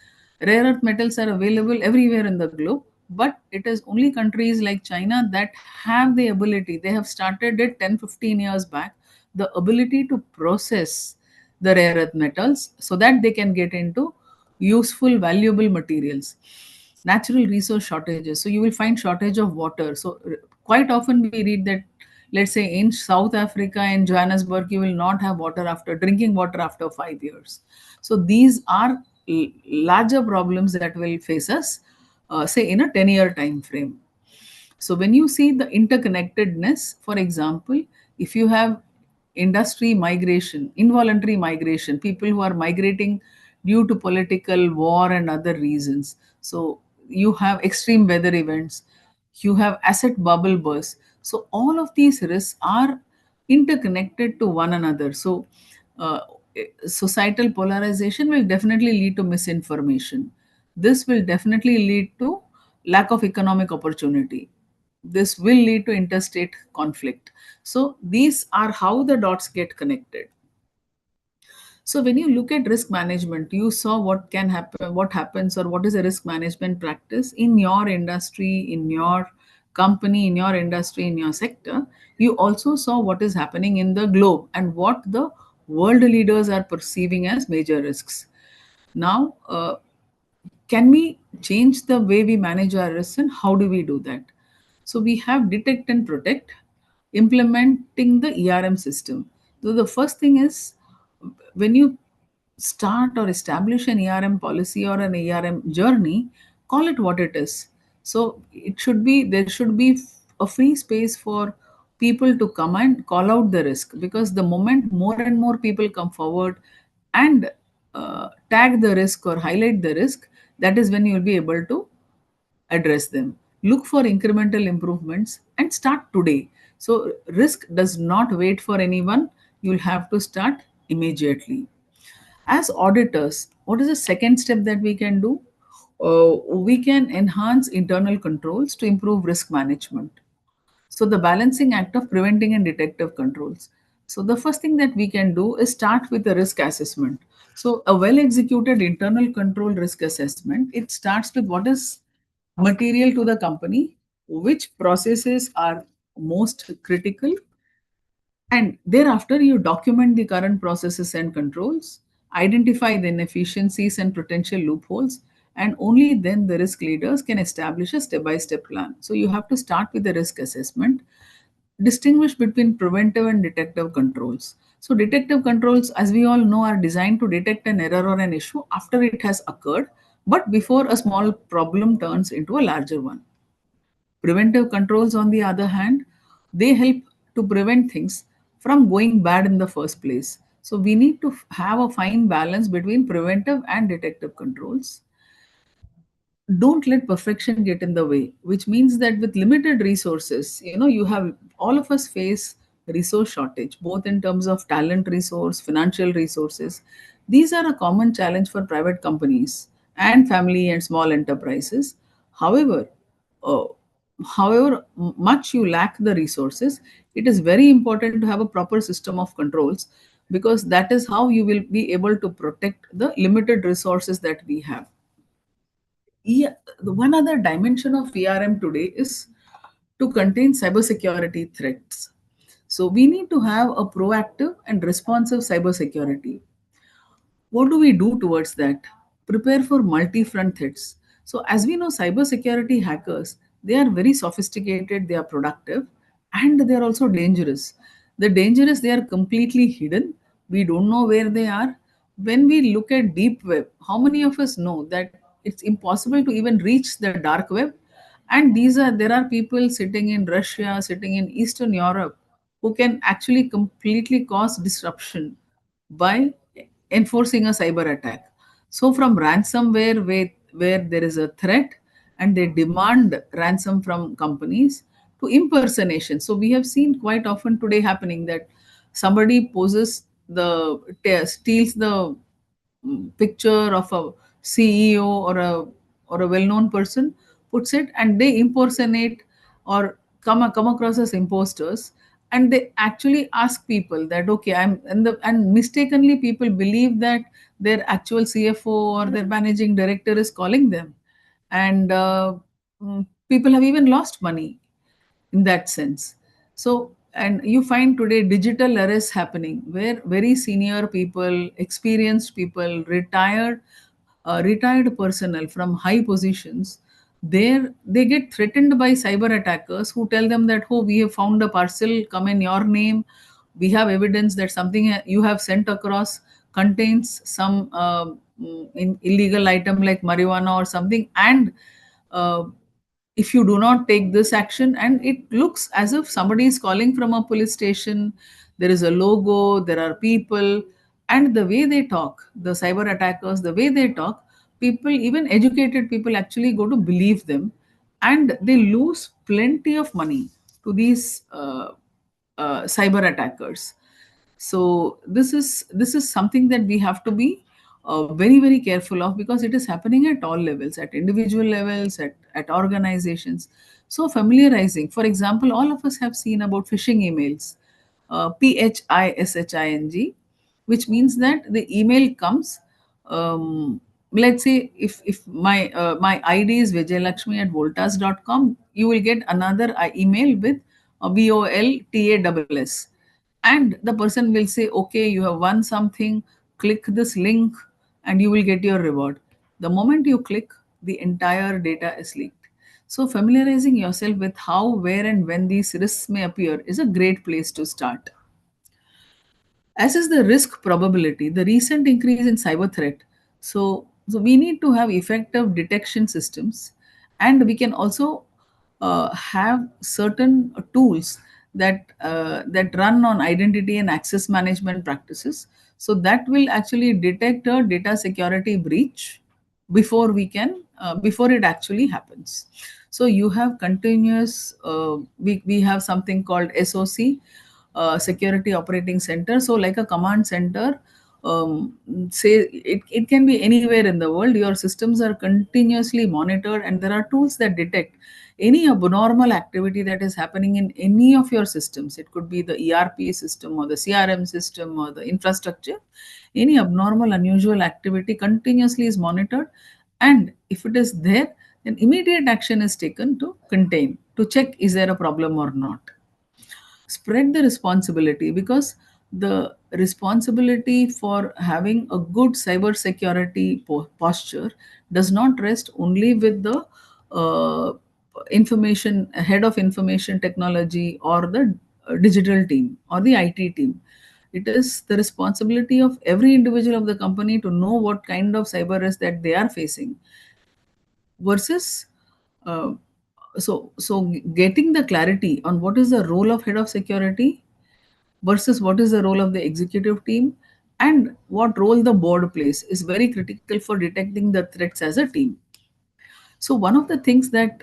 Rare earth metals are available everywhere in the globe, but it is only countries like China that have the ability. They have started it 10, 15 years back, the ability to process the rare earth metals so that they can get into useful, valuable materials. Natural resource shortages. So you will find shortage of water. So quite often we read that, let's say, in South Africa, in Johannesburg, you will not have water after drinking water after 5 years. So these are larger problems that will face us, say, in a 10-year time frame. So when you see the interconnectedness, for example, if you have industry migration, involuntary migration, people who are migrating due to political war and other reasons. So you have extreme weather events, you have asset bubble bursts. So all of these risks are interconnected to one another. So uh, societal polarization will definitely lead to misinformation. This will definitely lead to lack of economic opportunity. This will lead to interstate conflict. So these are how the dots get connected. So when you look at risk management, you saw what can happen, what happens, or what is a risk management practice in your industry, in your company, in your industry, in your sector. You also saw what is happening in the globe and what the world leaders are perceiving as major risks. Now, can we change the way we manage our risks, and how do we do that? So we have detect and protect. implementing the ERM system. So the first thing is, when you start or establish an ERM policy or an ERM journey, call it what it is. So it should be, there should be a free space for people to come and call out the risk, because the moment more and more people come forward and tag the risk or highlight the risk, that is when you will be able to address them. Look for incremental improvements and start today. So risk does not wait for anyone. You'll have to start immediately. As auditors, what is the second step that we can do? We can enhance internal controls to improve risk management. So the balancing act of preventing and detective controls. So the first thing that we can do is start with the risk assessment. So a well executed internal control risk assessment, it starts with what is material to the company, which processes are most critical, and thereafter, you document the current processes and controls, identify the inefficiencies and potential loopholes, and only then the risk leaders can establish a step by step plan. So, you have to start with the risk assessment, distinguish between preventive and detective controls. So, detective controls, as we all know, are designed to detect an error or an issue after it has occurred, but before a small problem turns into a larger one. Preventive controls, on the other hand, they help to prevent things from going bad in the first place. So we need to have a fine balance between preventive and detective controls. Don't let perfection get in the way, which means that with limited resources, you have, all of us face resource shortage, both in terms of talent resource, financial resources. These are a common challenge for private companies and family and small enterprises. However, uh, much you lack the resources, it is very important to have a proper system of controls, because that is how you will be able to protect the limited resources that we have. Yeah, the one other dimension of ERM today is to contain cybersecurity threats. So we need to have a proactive and responsive cybersecurity. What do we do towards that? Prepare for multi-front threats. So as we know, cybersecurity hackers, they are very sophisticated, they are productive, and they are also dangerous. The danger is they are completely hidden. We don't know where they are. When we look at deep web, how many of us know that it's impossible to even reach the dark web? And there are people sitting in Russia, sitting in Eastern Europe, who can actually completely cause disruption by enforcing a cyber attack. So from ransomware, where there is a threat and they demand ransom from companies, to impersonation. So we have seen quite often today happening that somebody poses steals the picture of a CEO or a well-known person, puts it, and they impersonate or come across as imposters, and they actually ask people that, okay, and mistakenly people believe that their actual CFO or their managing director is calling them, and people have even lost money in that sense. So, and you find today digital arrests happening where very senior people, experienced people, retired personnel from high positions, they get threatened by cyber attackers who tell them that, oh, we have found a parcel come in your name, we have evidence that something you have sent across contains some illegal item like marijuana or something, and uh, if you do not take this action, and it looks as if somebody is calling from a police station, there is a logo, there are people, and the way they talk, the cyber attackers, the way they talk, people, even educated people, actually go to believe them, and they lose plenty of money to these cyber attackers. So this is something that we have to be very careful of, because it is happening at all levels, at individual levels, at organizations. So familiarizing, for example, all of us have seen about phishing emails, phishing, which means that the email comes, let's say, if my ID is vijayalakshmi at voltas.com, you will get another email with voltas, and the person will say, okay, you have won something, click this link and you will get your reward. The moment you click, the entire data is leaked. So familiarizing yourself with how, where, and when these risks may appear is a great place to start. As is the risk probability, the recent increase in cyber threat. So we need to have effective detection systems, and we can also have certain tools that run on identity and access management practices. So that will actually detect a data security breach before it actually happens. So you have continuous. We have something called SOC, security operating center. So like a command center, say it can be anywhere in the world. Your systems are continuously monitored, and there are tools that detect any abnormal activity that is happening in any of your systems. It could be the ERP system or the CRM system or the infrastructure. Any abnormal, unusual activity continuously is monitored, and if it is there, then immediate action is taken to contain, to check is there a problem or not. Spread the responsibility, because the responsibility for having a good cyber security posture does not rest only with the uh, information head of information technology or the digital team or the IT team. It is the responsibility of every individual of the company to know what kind of cyber risk that they are facing, versus uh, so getting the clarity on what is the role of head of security versus what is the role of the executive team and what role the board plays is very critical for detecting the threats as a team. So one of the things that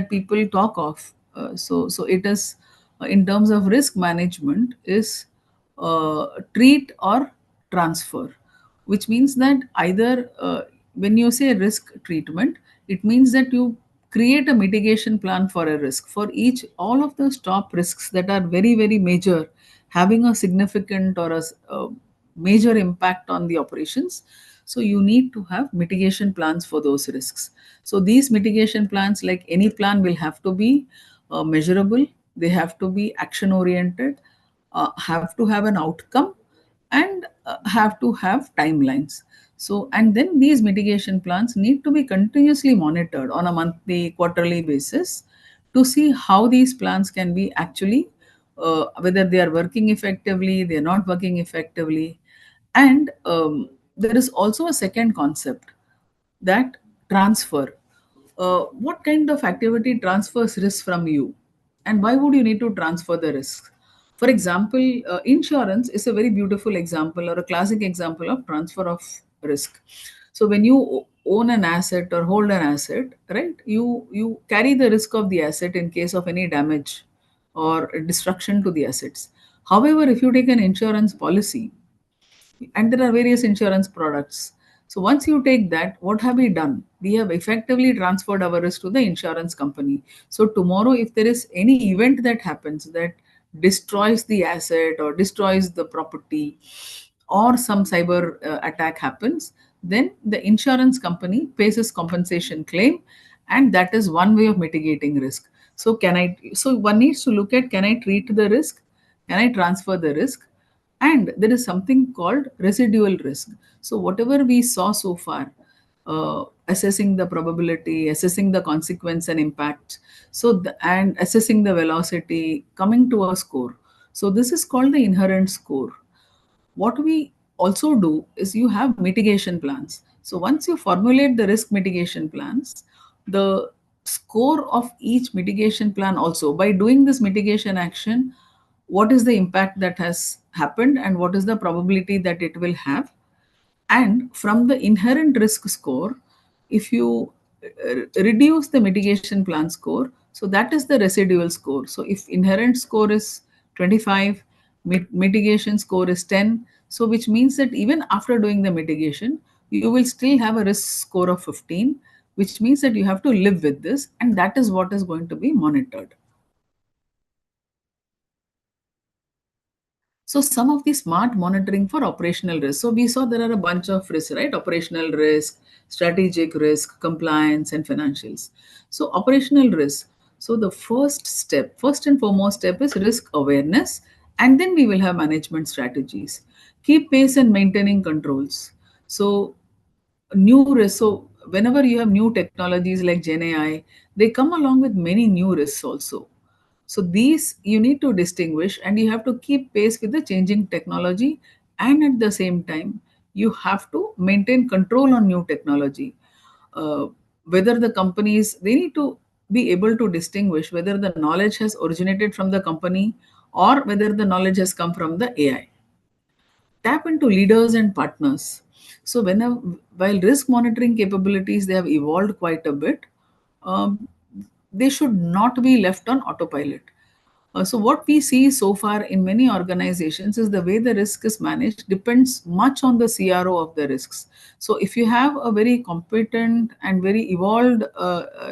people talk of, so it is in terms of risk management, is treat or transfer, which means that either when you say risk treatment, it means that you create a mitigation plan for a risk for each all of those top risks that are very very major, having a significant or a major impact on the operations. So you need to have mitigation plans for those risks. So these mitigation plans, like any plan, will have to be measurable, they have to be action oriented, have to have an outcome, and have to have timelines. So, and then these mitigation plans need to be continuously monitored on a monthly, quarterly basis to see how these plans can be actually, whether they are working effectively, they are not working effectively. And there is also a second concept, that transfer. What kind of activity transfers risk from you, and why would you need to transfer the risk? For example, insurance is a very beautiful example or a classic example of transfer of risk. So when you own an asset or hold an asset, right, you carry the risk of the asset in case of any damage or destruction to the assets. However, if you take an insurance policy, and there are various insurance products. So once you take that, what have we done? We have effectively transferred our risk to the insurance company. So tomorrow, if there is any event that happens that destroys the asset or destroys the property, or some cyber attack happens, then the insurance company pays its compensation claim, and that is one way of mitigating risk. So can I? So one needs to look at, can I treat the risk? Can I transfer the risk? And there is something called residual risk. So whatever we saw so far, assessing the probability, assessing the consequence and impact, and assessing the velocity, coming to a score. So this is called the inherent score. What we also do is, you have mitigation plans. So once you formulate the risk mitigation plans, the score of each mitigation plan, also by doing this mitigation action, what is the impact that has happened and what is the probability that it will have. And from the inherent risk score, if you reduce the mitigation plan score, so that is the residual score. So if inherent score is 25, mitigation score is 10, so which means that even after doing the mitigation, you will still have a risk score of 15, which means that you have to live with this, and that is what is going to be monitored. So some of the smart monitoring for operational risk. So we saw there are a bunch of risks, right? Operational risk, strategic risk, compliance, and financials. So operational risk. So the first and foremost step is risk awareness, and then we will have management strategies. Keep pace and maintaining controls. So new risk. So whenever you have new technologies like Gen AI, they come along with many new risks also. So these you need to distinguish, and you have to keep pace with the changing technology, and at the same time you have to maintain control on new technology. uh, Whether the companies, they need to be able to distinguish whether the knowledge has originated from the company or whether the knowledge has come from the AI. Tap into leaders and partners. So while risk monitoring capabilities, they have evolved quite a bit, um, they should not be left on autopilot. So what we see so far in many organizations is the way the risk is managed depends much on the CRO of the risks. So if you have a very competent and very evolved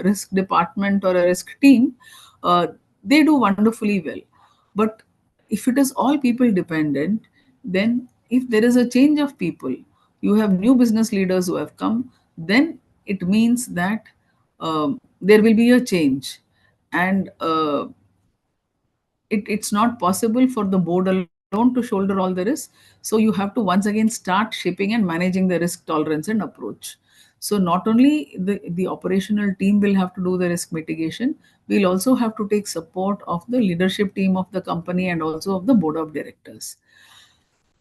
risk department or a risk team, uh, they do wonderfully well. But if it is all people dependent, then if there is a change of people, you have new business leaders who have come, then it means that there will be a change. And it's not possible for the board alone to shoulder all the risk. So you have to once again start shaping and managing the risk tolerance and approach. So not only the operational team will have to do the risk mitigation, we'll also have to take support of the leadership team of the company and also of the board of directors.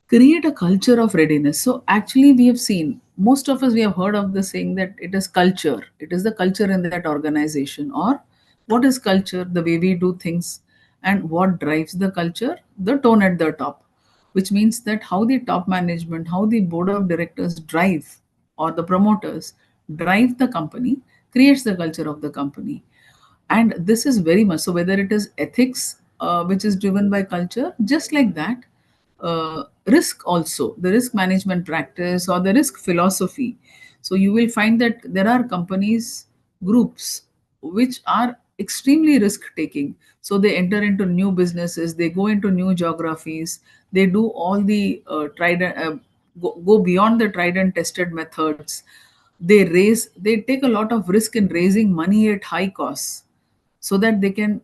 Create a culture of readiness. So actually we have seen, most of us, we have heard of the saying that it is culture, it is the culture in that organization. Or what is culture? The way we do things. And what drives the culture? The tone at the top, which means that how the top management, how the board of directors drive, or the promoters drive the company, creates the culture of the company. And this is very much so, whether it is ethics, which is driven by culture, just like that, risk also, the risk management practice or the risk philosophy. So you will find that there are companies, groups, which are extremely risk taking. So they enter into new businesses, they go into new geographies, they do all the go beyond the tried and tested methods. They take a lot of risk in raising money at high costs so that they can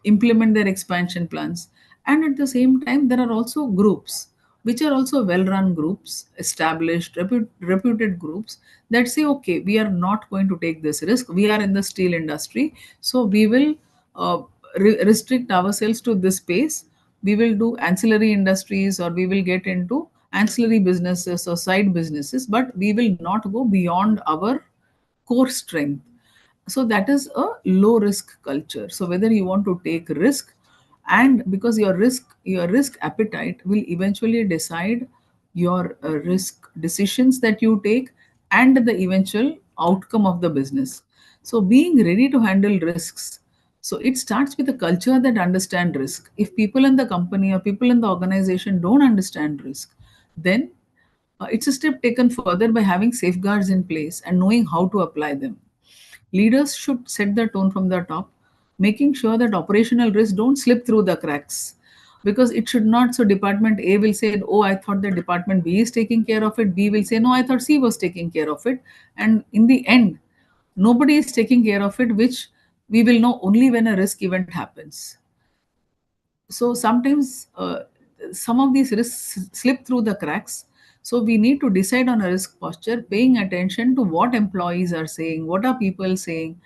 implement their expansion plans. And at the same time, there are also groups which are also well run groups, established, reputed groups, that say, okay, we are not going to take this risk. We are in the steel industry, so we will uh, restrict ourselves to this space. We will do ancillary industries, or we will get into ancillary businesses or side businesses, but we will not go beyond our core strength. So that is a low risk culture. So whether you want to take risk, and because your risk appetite will eventually decide your risk decisions that you take and the eventual outcome of the business. So being ready to handle risks, so it starts with a culture that understand risk. If people in the company or people in the organization don't understand risk, then it's a step taken further by having safeguards in place and knowing how to apply them. Leaders should set the tone from the top, making sure that operational risks don't slip through the cracks. Because it should not, so department A will say, oh, I thought the department B is taking care of it. B will say, no, I thought C was taking care of it. And in the end, nobody is taking care of it, which we will know only when a risk event happens. So sometimes some of these risks slip through the cracks. So we need to decide on a risk posture, paying attention to what employees are saying, what are people saying,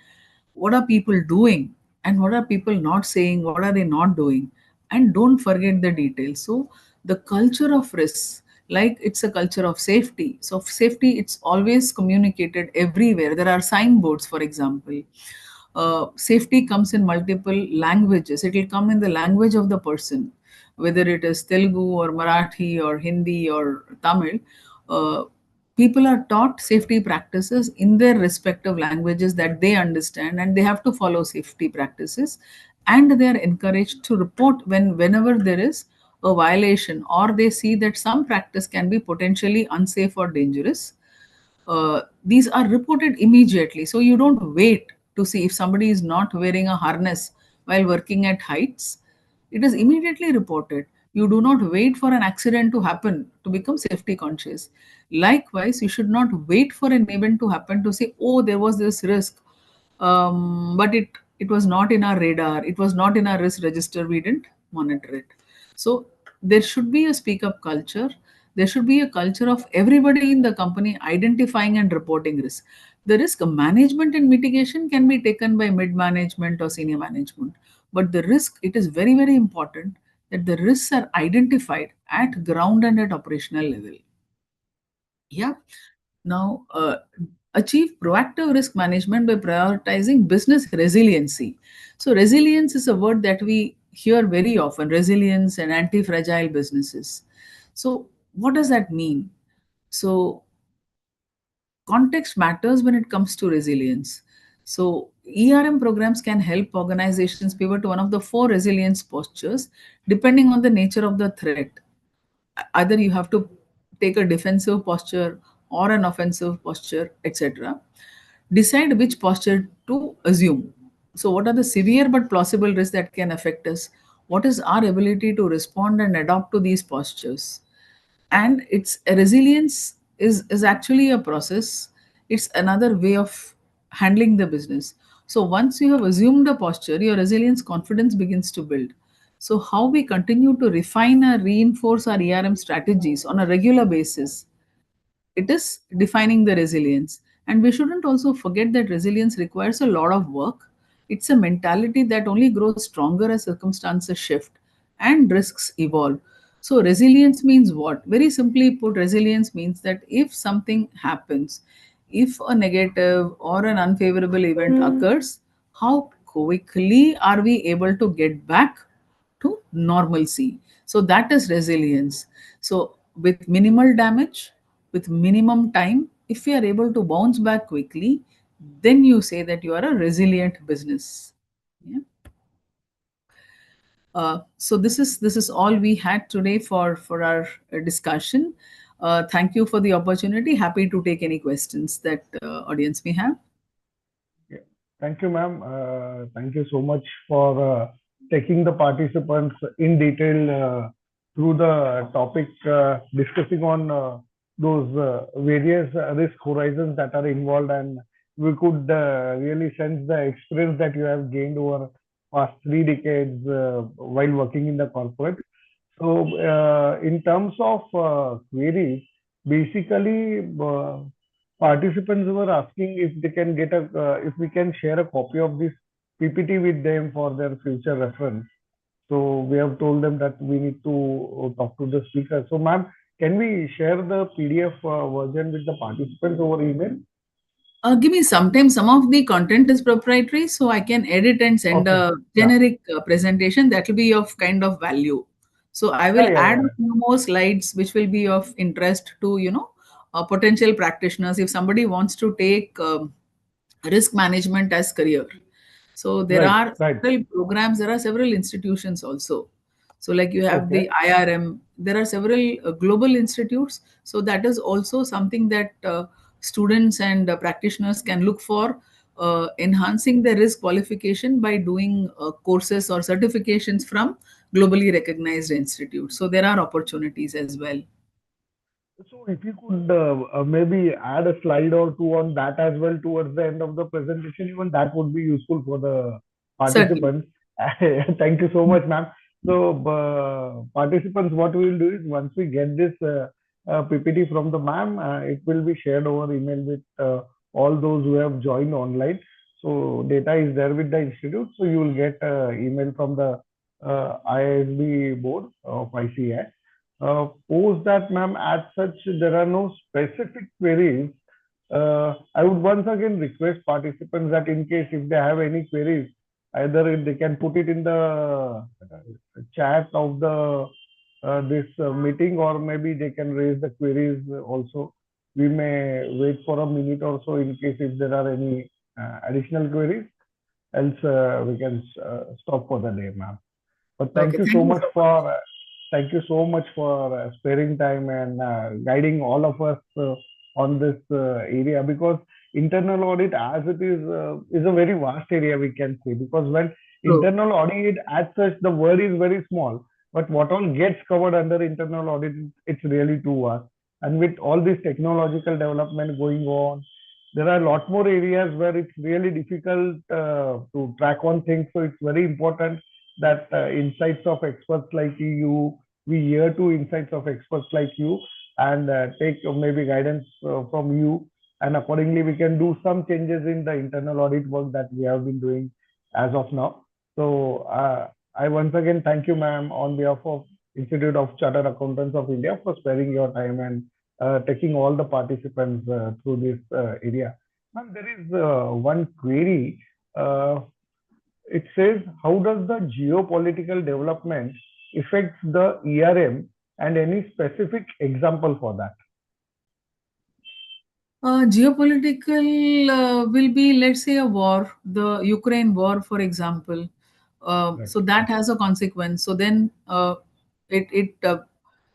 what are people doing, and what are people not saying, what are they not doing. And don't forget the details. So the culture of risks, like it's a culture of safety. So safety, it's always communicated everywhere. There are signboards, for example. Safety comes in multiple languages. It will come in the language of the person, whether it is Telugu or Marathi or Hindi or Tamil. Uh, People are taught safety practices in their respective languages that they understand, and they have to follow safety practices. And they are encouraged to report whenever there is a violation, or they see that some practice can be potentially unsafe or dangerous. These are reported immediately. So you don't wait to see if somebody is not wearing a harness while working at heights. It is immediately reported. You do not wait for an accident to happen to become safety conscious. Likewise, you should not wait for an event to happen to say, oh, there was this risk, but it was not in our radar. It was not in our risk register. We didn't monitor it. So there should be a speak up culture. There should be a culture of everybody in the company identifying and reporting risk. The risk management and mitigation can be taken by mid management or senior management, but the risk, it is very, very important that the risks are identified at ground and at operational level. Yeah. Now, achieve proactive risk management by prioritizing business resiliency. So, resilience is a word that we hear very often, resilience and anti fragile businesses. So, what does that mean? So, context matters when it comes to resilience. So, ERM programs can help organizations pivot to one of the four resilience postures depending on the nature of the threat. Either you have to take a defensive posture or an offensive posture, etc. Decide which posture to assume. So, what are the severe but plausible risks that can affect us? What is our ability to respond and adapt to these postures? And its resilience is actually a process. It's another way of handling the business. So once you have assumed a posture, your resilience confidence begins to build. So how we continue to refine or reinforce our ERM strategies on a regular basis, it is defining the resilience. And we shouldn't also forget that resilience requires a lot of work. It's a mentality that only grows stronger as circumstances shift and risks evolve. So resilience means what? Very simply put, resilience means that if something happens, if a negative or an unfavorable event occurs, how quickly are we able to get back to normalcy? So that is resilience. So with minimal damage, with minimum time, if you are able to bounce back quickly, then you say that you are a resilient business. Yeah. So this is all we had today for our discussion. Thank you for the opportunity. Happy to take any questions that audience may have.
Yeah. Thank you, ma'am. Thank you so much for taking the participants in detail through the topic, discussing on those various risk horizons that are involved, and we could really sense the experience that you have gained over past 3 decades while working in the corporate. So, in terms of queries, basically, participants were asking if they can get a, if we can share a copy of this PPT with them for their future reference. So we have told them that we need to talk to the speaker. So, ma'am, can we share the PDF version with the participants over email?
Give me some time. Some of the content is proprietary, so I can edit and send
Okay.
a
Yeah.
generic presentation that will be of kind of value. So I
Yeah,
will
yeah,
add
yeah.
a few more slides which will be of interest to potential practitioners. If somebody wants to take risk management as career, so there
Right,
are
right.
several programs, there are several institutions also. So like you have
Okay.
the IRM, there are several global institutes. So that is also something that students and practitioners can look for, enhancing their risk qualification by doing courses or certifications from globally recognized institutes. So there are opportunities as well.
So if you could maybe add a slide or two on that as well towards the end of the presentation, even that would be useful for the
Certainly.
participants. Thank you so much, ma'am. So participants, what we will do is once we get this PPT from the ma'am, it will be shared over email with all those who have joined online. So data is there with the institute. So you will get email from the ISB board of ICI. Post that, ma'am, as such, there are no specific queries. I would once again request participants that in case if they have any queries, either they can put it in the chat of the this meeting, or maybe they can raise the queries also. We may wait for a minute or so in case if there are any additional queries. Else, we can stop for the day, ma'am. But
Okay,
thank you
thank
so
you
much
so much.
for sparing time and guiding all of us on this area, because internal audit as it is a very vast area, we can say, because when
True.
internal audit as such, the word is very small, but what all gets covered under internal audit, it's really too vast. And with all this technological development going on, there are a lot more areas where it's really difficult to track on things. So it's very important that insights of experts like you, we hear to insights of experts like you, and take maybe guidance from you, and accordingly we can do some changes in the internal audit work that we have been doing as of now. So I once again thank you, ma'am, on behalf of Institute of Chartered Accountants of India for sparing your time and taking all the participants through this area. Ma'am, there is one query. It says, how does the geopolitical development affect the ERM, and any specific example for that?
Geopolitical will be, let's say, a war, the Ukraine war, for example.
Right.
So that has a consequence. So then, it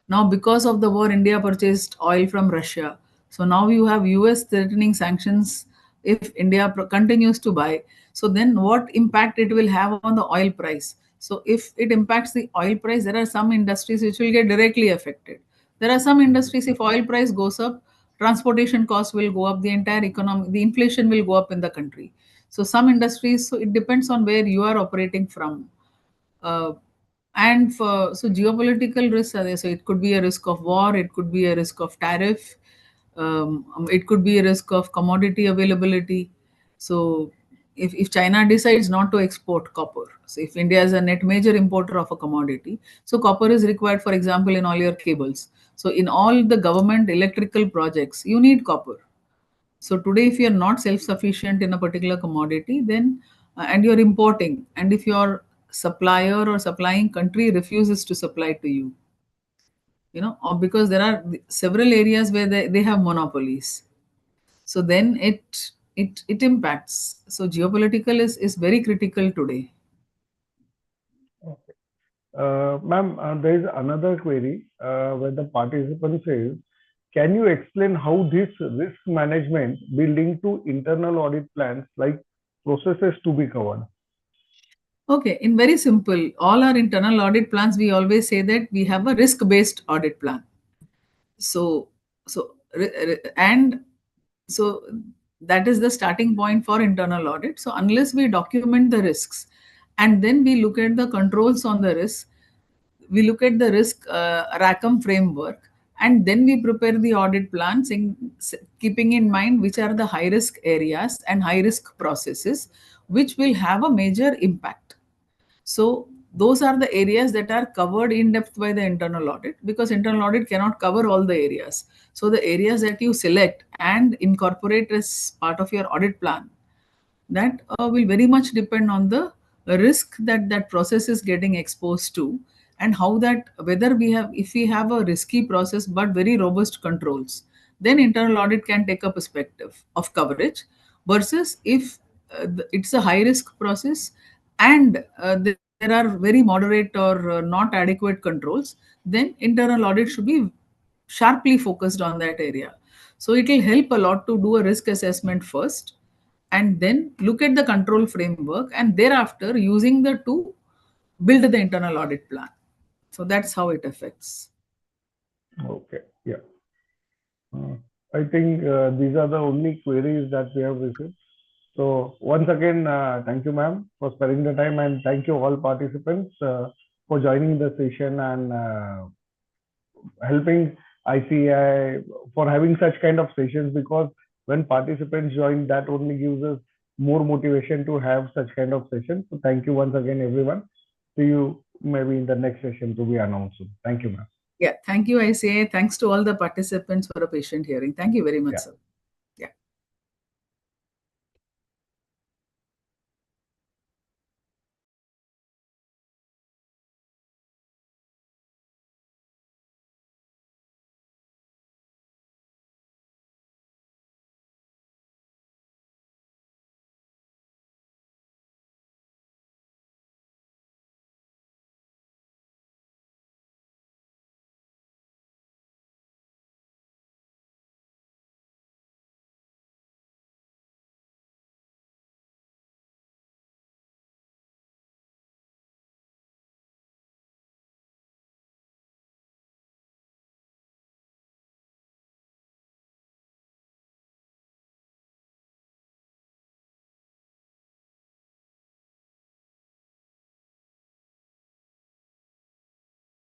now because of the war, India purchased oil from Russia. So now you have US threatening sanctions if India continues to buy. So then, what impact it will have on the oil price? So if it impacts the oil price, there are some industries which will get directly affected. There are some industries, if oil price goes up, transportation costs will go up, the entire economy, the inflation will go up in the country. So some industries, so it depends on where you are operating from. uh, and for, so geopolitical risks are there. So it could be a risk of war, it could be a risk of tariff, it could be a risk of commodity availability. So if China decides not to export copper, so if India is a net major importer of a commodity, so copper is required, for example, in all your cables. So in all the government electrical projects, you need copper. So today, if you are not self-sufficient in a particular commodity, then and you're importing, and if your supplier or supplying country refuses to supply to you, or because there are several areas where they have monopolies, so then it impacts. So geopolitical is very critical today.
Okay. Ma'am, there is another query where the participant says, can you explain how this risk management will link to internal audit plans, like processes to be covered?
Okay, in very simple, all our internal audit plans, we always say that we have a risk-based audit plan. So and so that is the starting point for internal audit. So unless we document the risks and then we look at the controls on the risk, we look at the risk rackham framework, and then we prepare the audit plan, keeping in mind which are the high risk areas and high risk processes which will have a major impact. So those are the areas that are covered in depth by the internal audit, because internal audit cannot cover all the areas. So the areas that you select and incorporate as part of your audit plan, that will very much depend on the risk that that process is getting exposed to, and how that, whether we have, if we have a risky process but very robust controls, then internal audit can take a perspective of coverage, versus if it's a high risk process and there are very moderate or not adequate controls, then internal audit should be sharply focused on that area. So it will help a lot to do a risk assessment first, and then look at the control framework, and thereafter using the two, build the internal audit plan. So that's how it affects.
Okay, yeah. I think these are the only queries that we have received. So once again, thank you, ma'am, for sparing the time, and thank you all participants for joining the session and helping ICI for having such kind of sessions, because when participants join, that only gives us more motivation to have such kind of sessions. So thank you once again, everyone. See you maybe in the next session to be announced soon. Thank you, ma'am.
Yeah, thank you, ICA. Thanks to all the participants for a patient hearing. Thank you very much,
Yeah.
sir.